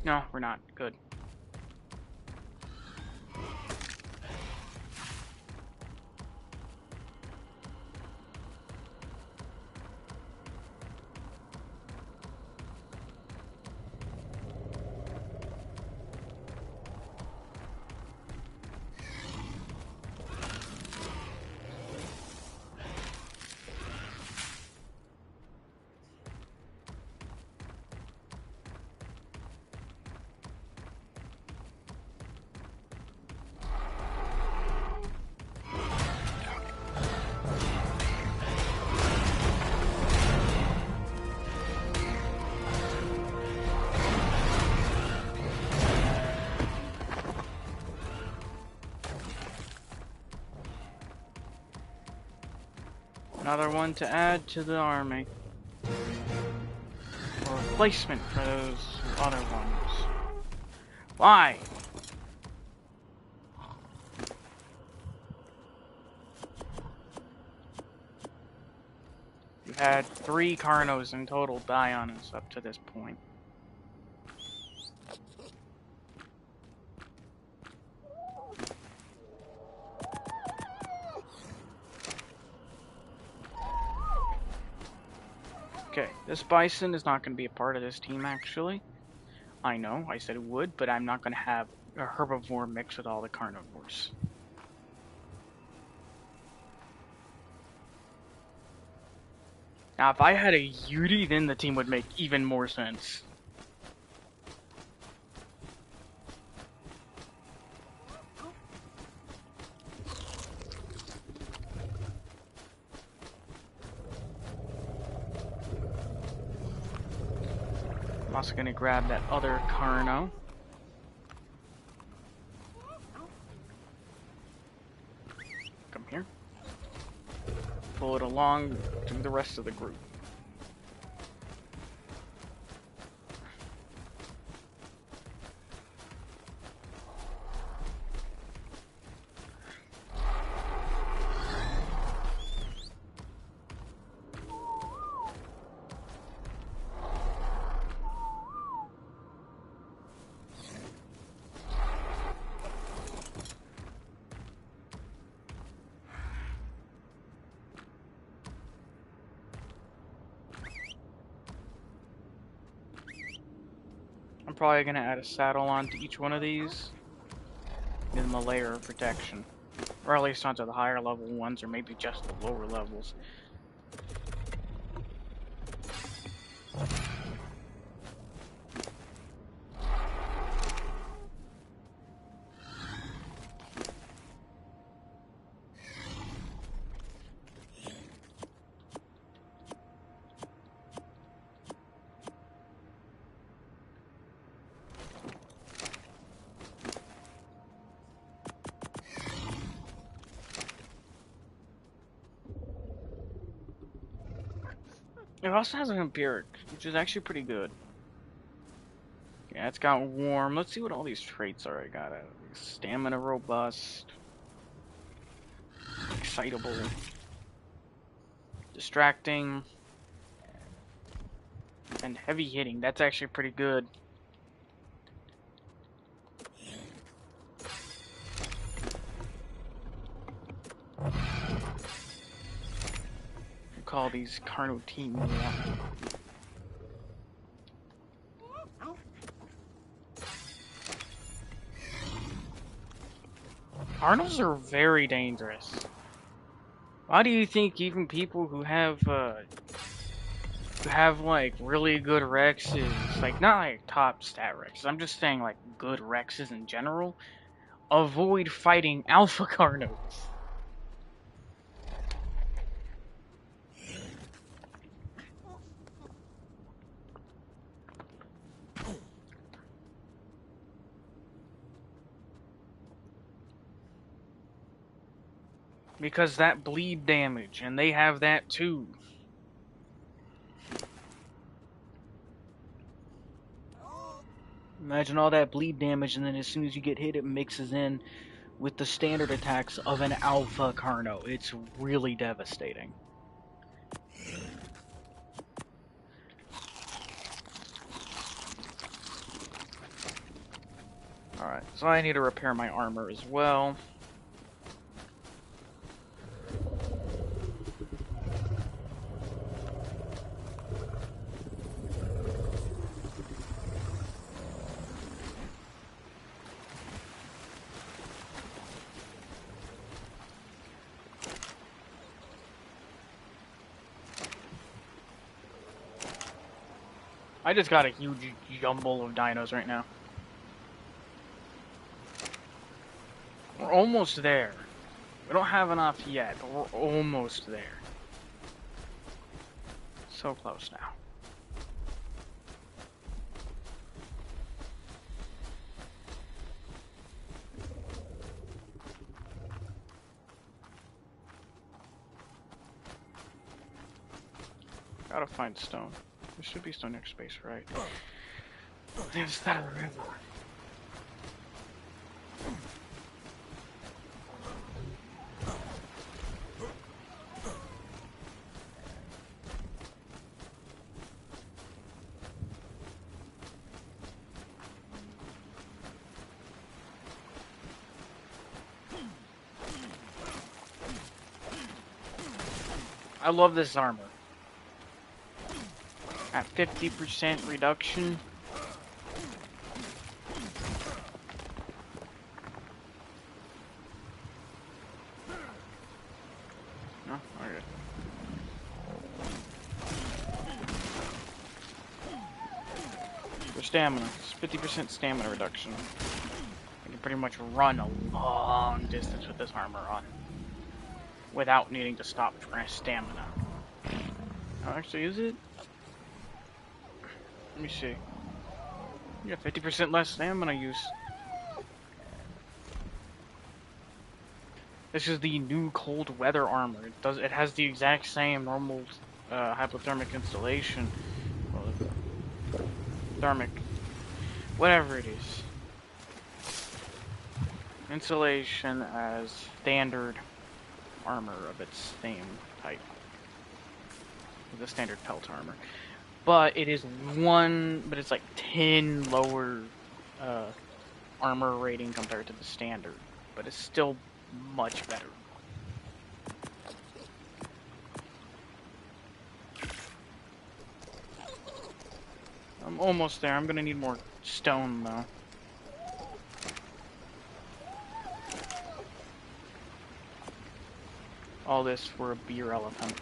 No, we're not. Good. Another one to add to the army. Or replacement for those other ones. Why? We've had 3 Carnos in total die on us up to this point. Okay, this bison is not going to be a part of this team, actually. I know, I said it would, but I'm not going to have a herbivore mix with all the carnivores. Now, if I had a Yuri, then the team would make even more sense. I'm also going to grab that other Carno. Come here. Pull it along to the rest of the group. probably gonna add a saddle onto each one of these. Give them a layer of protection. Or at least onto the higher level ones, or maybe just the lower levels. It also has an empiric, which is actually pretty good. Yeah, it's got warm. Let's see what all these traits are I got out of these. Stamina robust. Excitable. Distracting. And heavy hitting. That's actually pretty good. Call these carnotine. Arnold's are very dangerous. Why do you think even people who have like really good Rexes, like not like top stat Rexes, I'm just saying like good Rexes in general, avoid fighting Alpha Carnos? Because that bleed damage, and they have that too. Imagine all that bleed damage, and then as soon as you get hit, it mixes in with the standard attacks of an Alpha Carno. It's really devastating. Alright, so I need to repair my armor as well. I just got a huge jumble of dinos right now. We're almost there. We don't have enough yet, but we're almost there. So close now. Gotta find stone. There should be stone next space, right? There's that river. I love this armor. At 50% reduction. No? Okay. For stamina. It's 50% stamina reduction. You can pretty much run a long distance with this armor on. Without needing to stop for stamina. Oh, actually, is it? Let me see. Yeah, 50% less stamina use. This is the new cold weather armor. It has the exact same normal hypothermic installation. Well, thermic, whatever it is. Insulation as standard armor of its same type. The standard pelt armor. But it is it's like 10 lower armor rating compared to the standard. But it's still much better. I'm almost there. I'm gonna need more stone, though. All this for a beer elephant.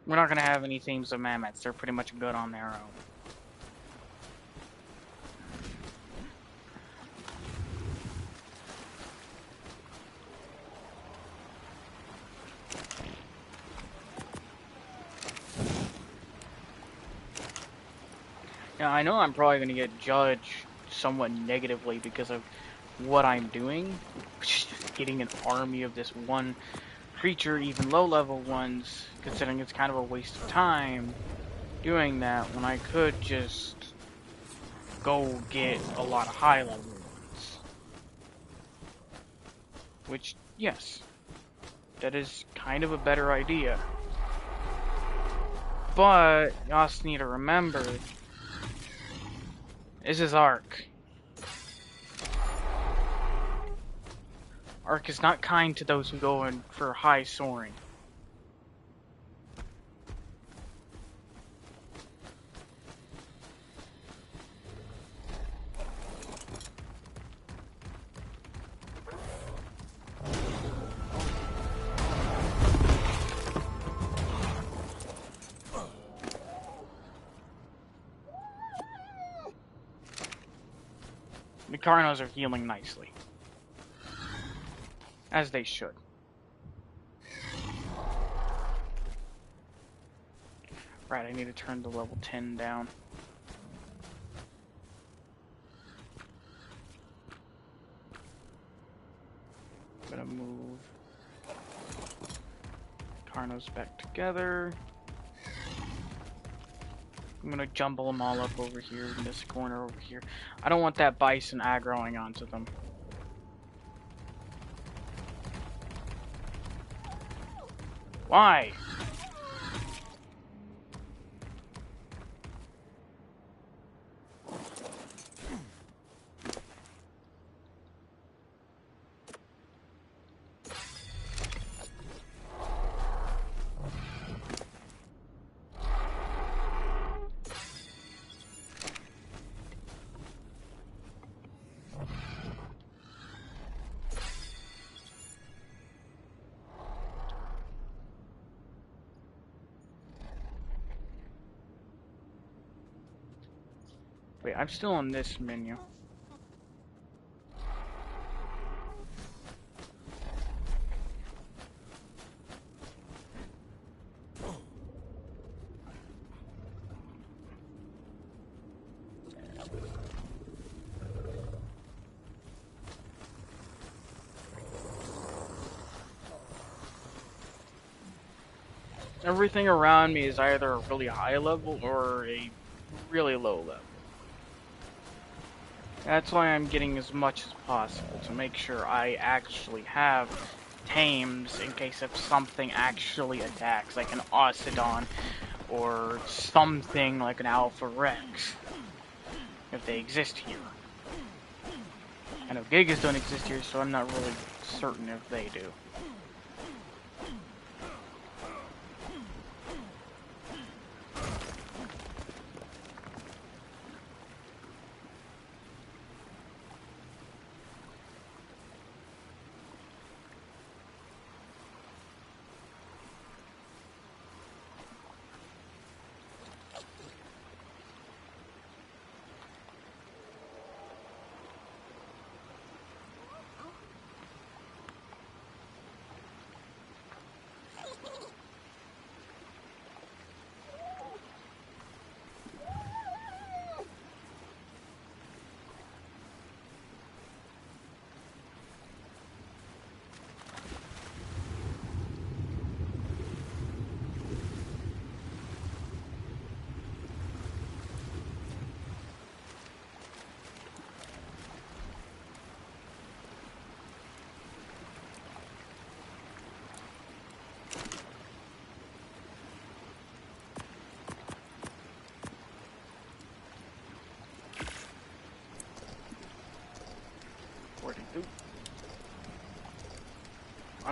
We're not going to have any themes of mammoths. They're pretty much good on their own. Now, I know I'm probably going to get judged somewhat negatively because of what I'm doing, which is just getting an army of this one creature, even low-level ones, considering it's kind of a waste of time doing that when I could just go get a lot of high-level ones. Which, yes, that is kind of a better idea. But you also need to remember, this is Ark. Ark is not kind to those who go in for high soaring. The Carnos are healing nicely. As they should. Right, I need to turn the level 10 down. I'm gonna move Carnos back together. I'm gonna jumble them all up over here in this corner over here. I don't want that bison aggroing onto them. Why? Wait, I'm still on this menu. Everything around me is either a really high level or a really low level. That's why I'm getting as much as possible to make sure I actually have tames in case if something actually attacks, like an Ocidon or something like an Alpha Rex, if they exist here. I know Gigas don't exist here, so I'm not really certain if they do.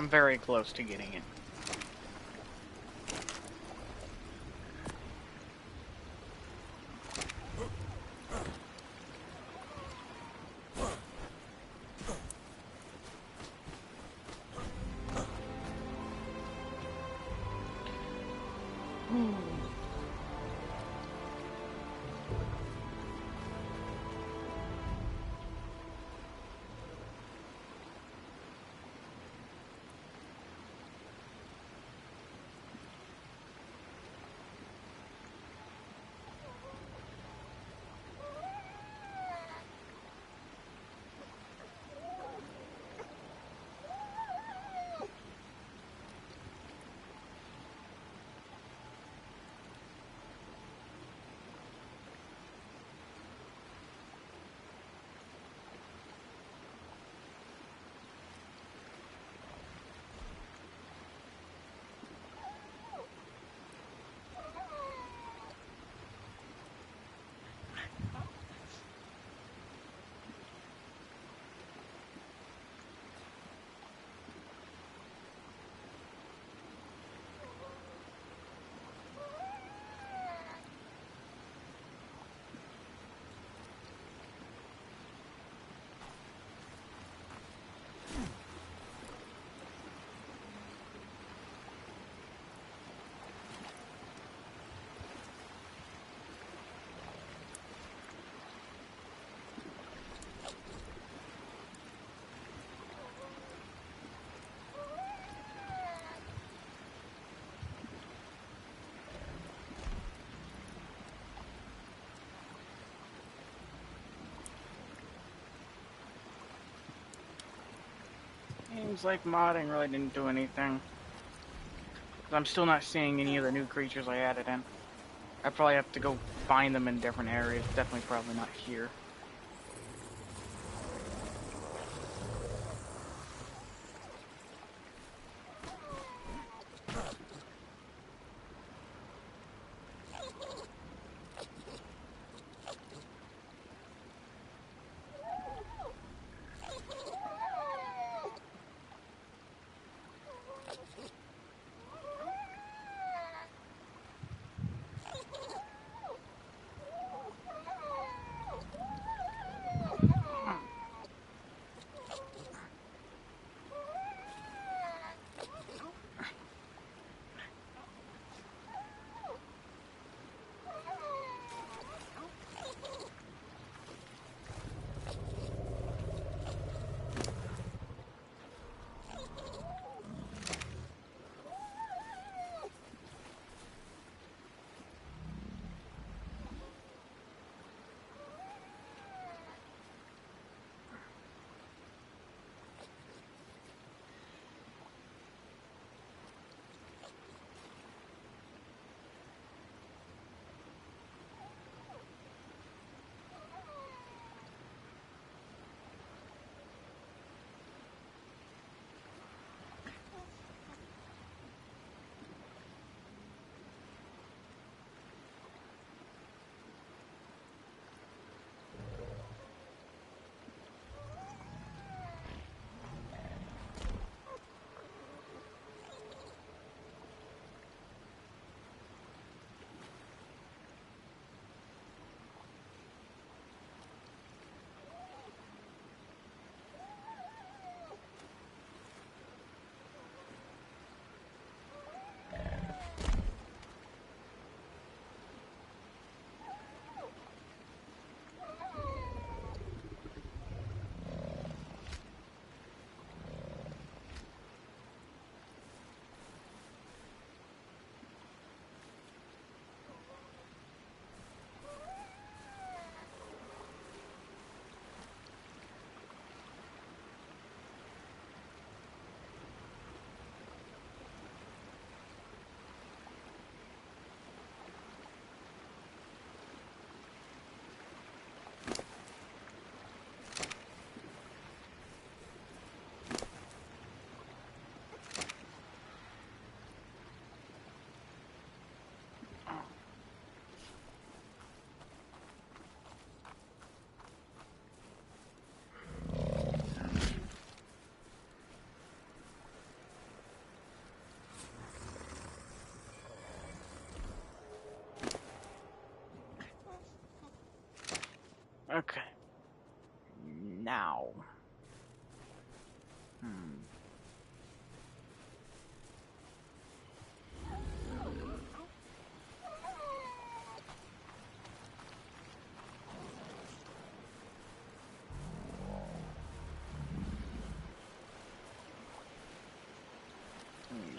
I'm very close to getting it. Seems like modding really didn't do anything. I'm still not seeing any of the new creatures I added in. I probably have to go find them in different areas. Definitely probably not here. Okay. Now. Hmm.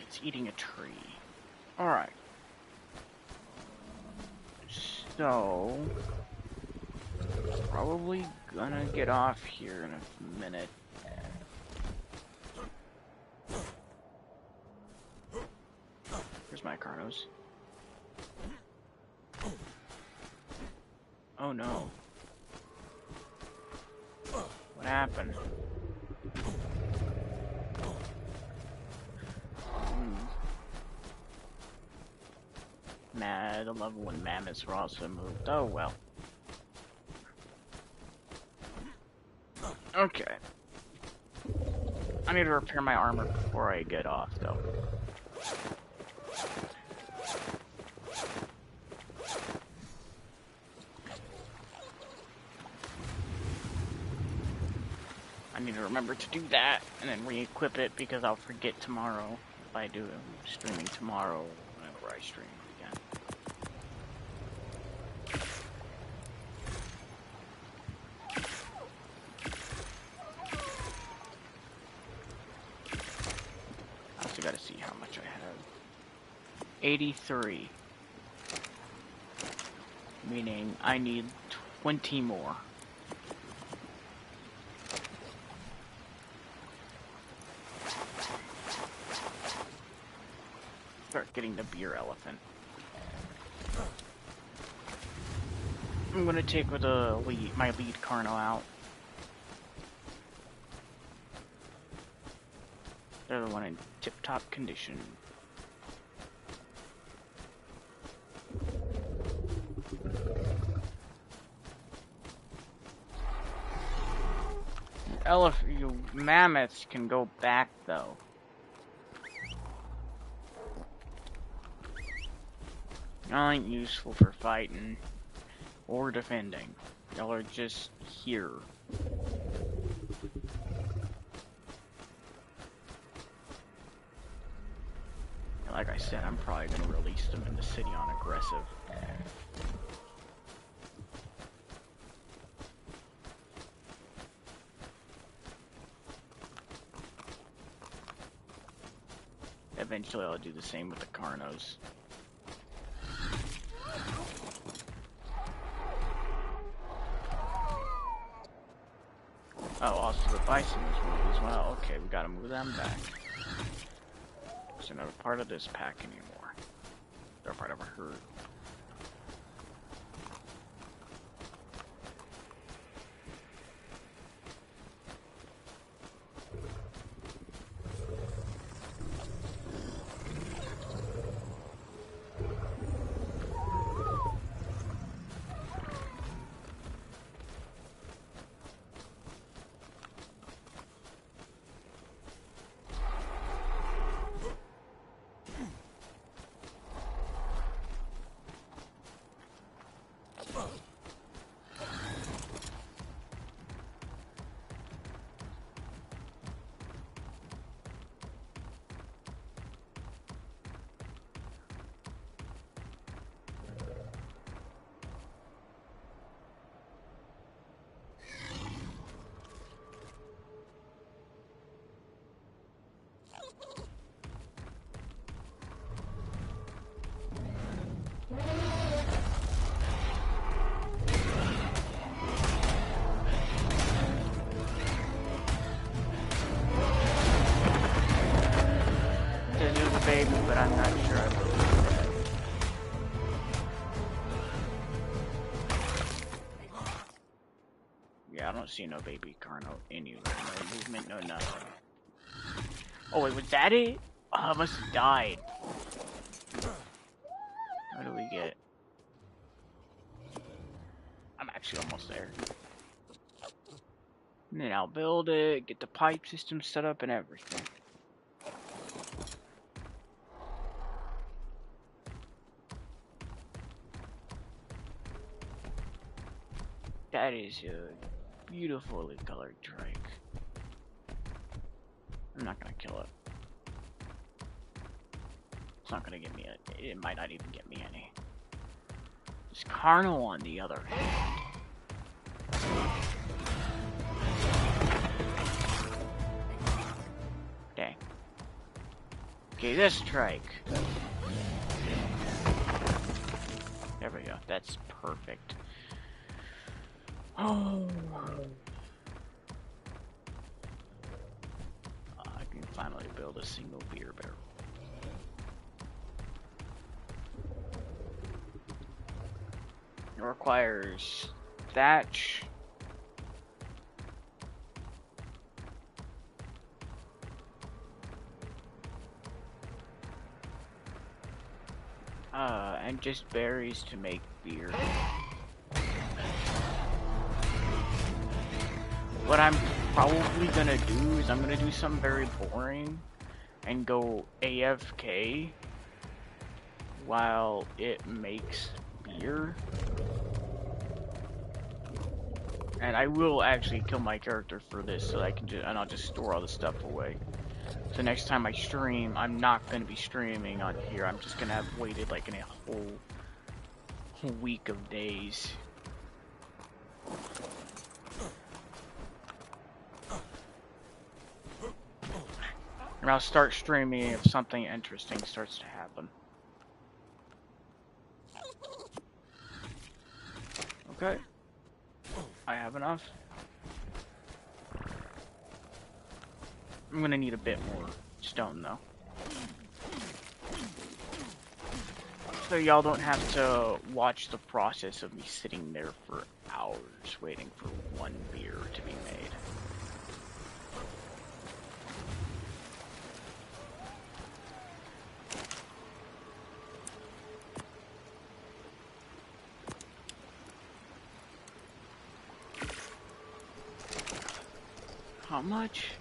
It's eating a tree. Alright. So, probably gonna get off here in a minute. Where's my Carnos? Oh no. What happened? The level 1 mammoths were also moved. Oh well. Okay. I need to repair my armor before I get off, though. I need to remember to do that, and then re-equip it, because I'll forget tomorrow if I do streaming tomorrow, whenever I stream again. I also gotta see how much I have. 83. Meaning I need 20 more. Start getting the beer elephant. I'm gonna take my lead Carno out. They're the one in tip-top condition. You mammoths can go back though. Y'all ain't useful for fighting or defending. Y'all are just here. Like I said, I'm probably gonna release them in the city on aggressive. Eventually I'll do the same with the Carnos. Oh, also the bison was moved as well. Okay, we gotta move them back. So they're not a part of this pack anymore. They're part of a herd. Baby, but I'm not sure I believe that. Yeah, I don't see no baby Carno anywhere. No movement, no nothing. Oh wait, was that it? Oh, I must have died. What do we get? I'm actually almost there. And then I'll build it, get the pipe system set up and everything. That is a beautifully colored trike. I'm not gonna kill it. It's not gonna give me it might not even get me any. This Carnal, on the other hand. Dang. Okay, this trike. There we go. That's perfect. Oh. I can finally build a single beer barrel. It requires thatch. And just berries to make beer. What I'm probably gonna do is I'm gonna do something very boring and go AFK while it makes beer. And I will actually kill my character for this so I can and I'll just store all the stuff away. So next time I stream, I'm not going to be streaming on here. I'm just going to have waited like in a whole week of days. And I'll start streaming if something interesting starts to happen. Okay. I have enough. I'm going to need a bit more stone though. So y'all don't have to watch the process of me sitting there for hours waiting for one beer to be made. How much?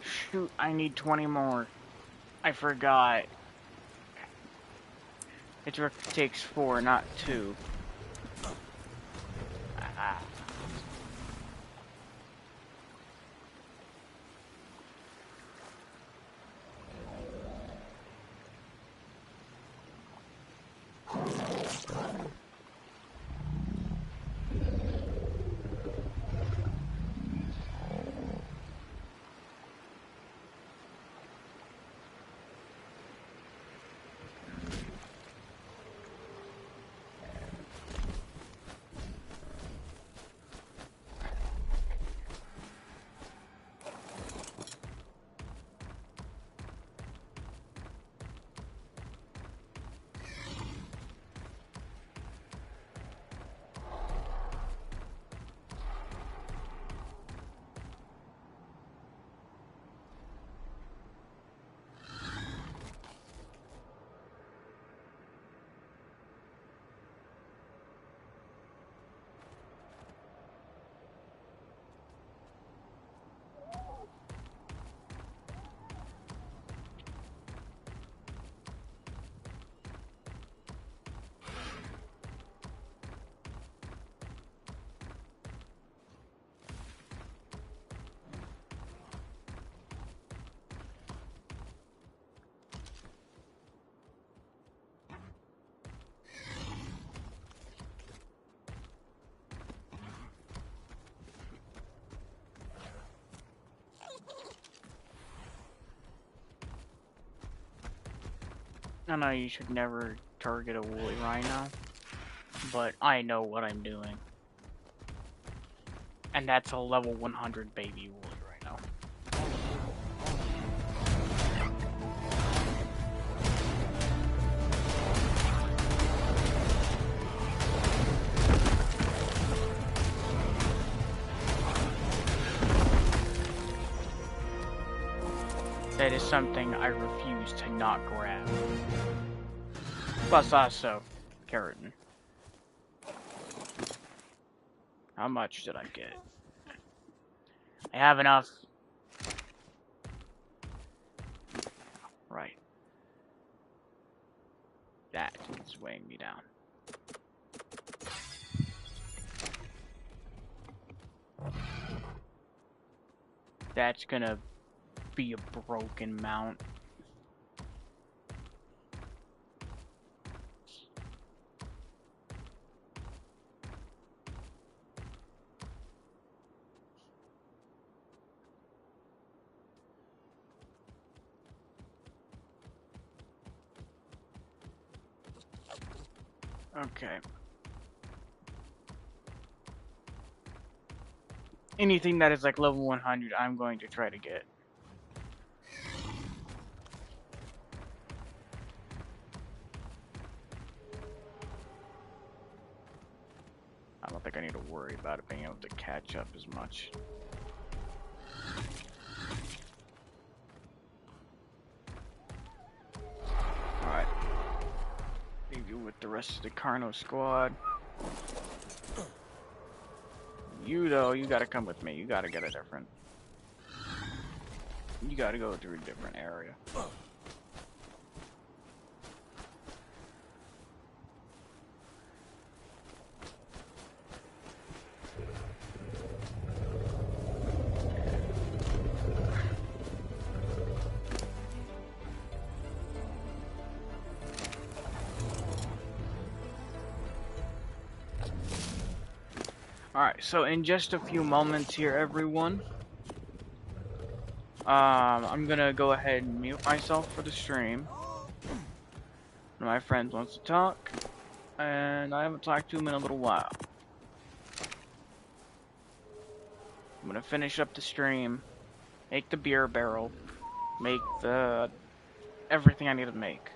Shoot, I need 20 more. I forgot. It takes 4, not 2. Ah. I know you should never target a woolly rhino, but I know what I'm doing. And that's a level 100 baby woolly rhino. That is something I refuse to not grab. Plus also, keratin. How much did I get? I have enough. Right. That is weighing me down. That's gonna be a broken mount. Okay. Anything that is like level 100, I'm going to try to get. I don't think I need to worry about it being able to catch up as much. Alright. Leave you with the rest of the Carno squad. You, though, you gotta come with me. You gotta get a different... You gotta go through a different area. Alright, so in just a few moments here, everyone, I'm gonna go ahead and mute myself for the stream. One of my friends wants to talk, and I haven't talked to him in a little while. I'm gonna finish up the stream, make the beer barrel, make the everything I need to make.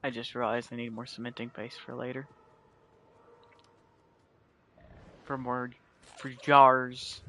I just realized I need more cementing paste for later. For jars.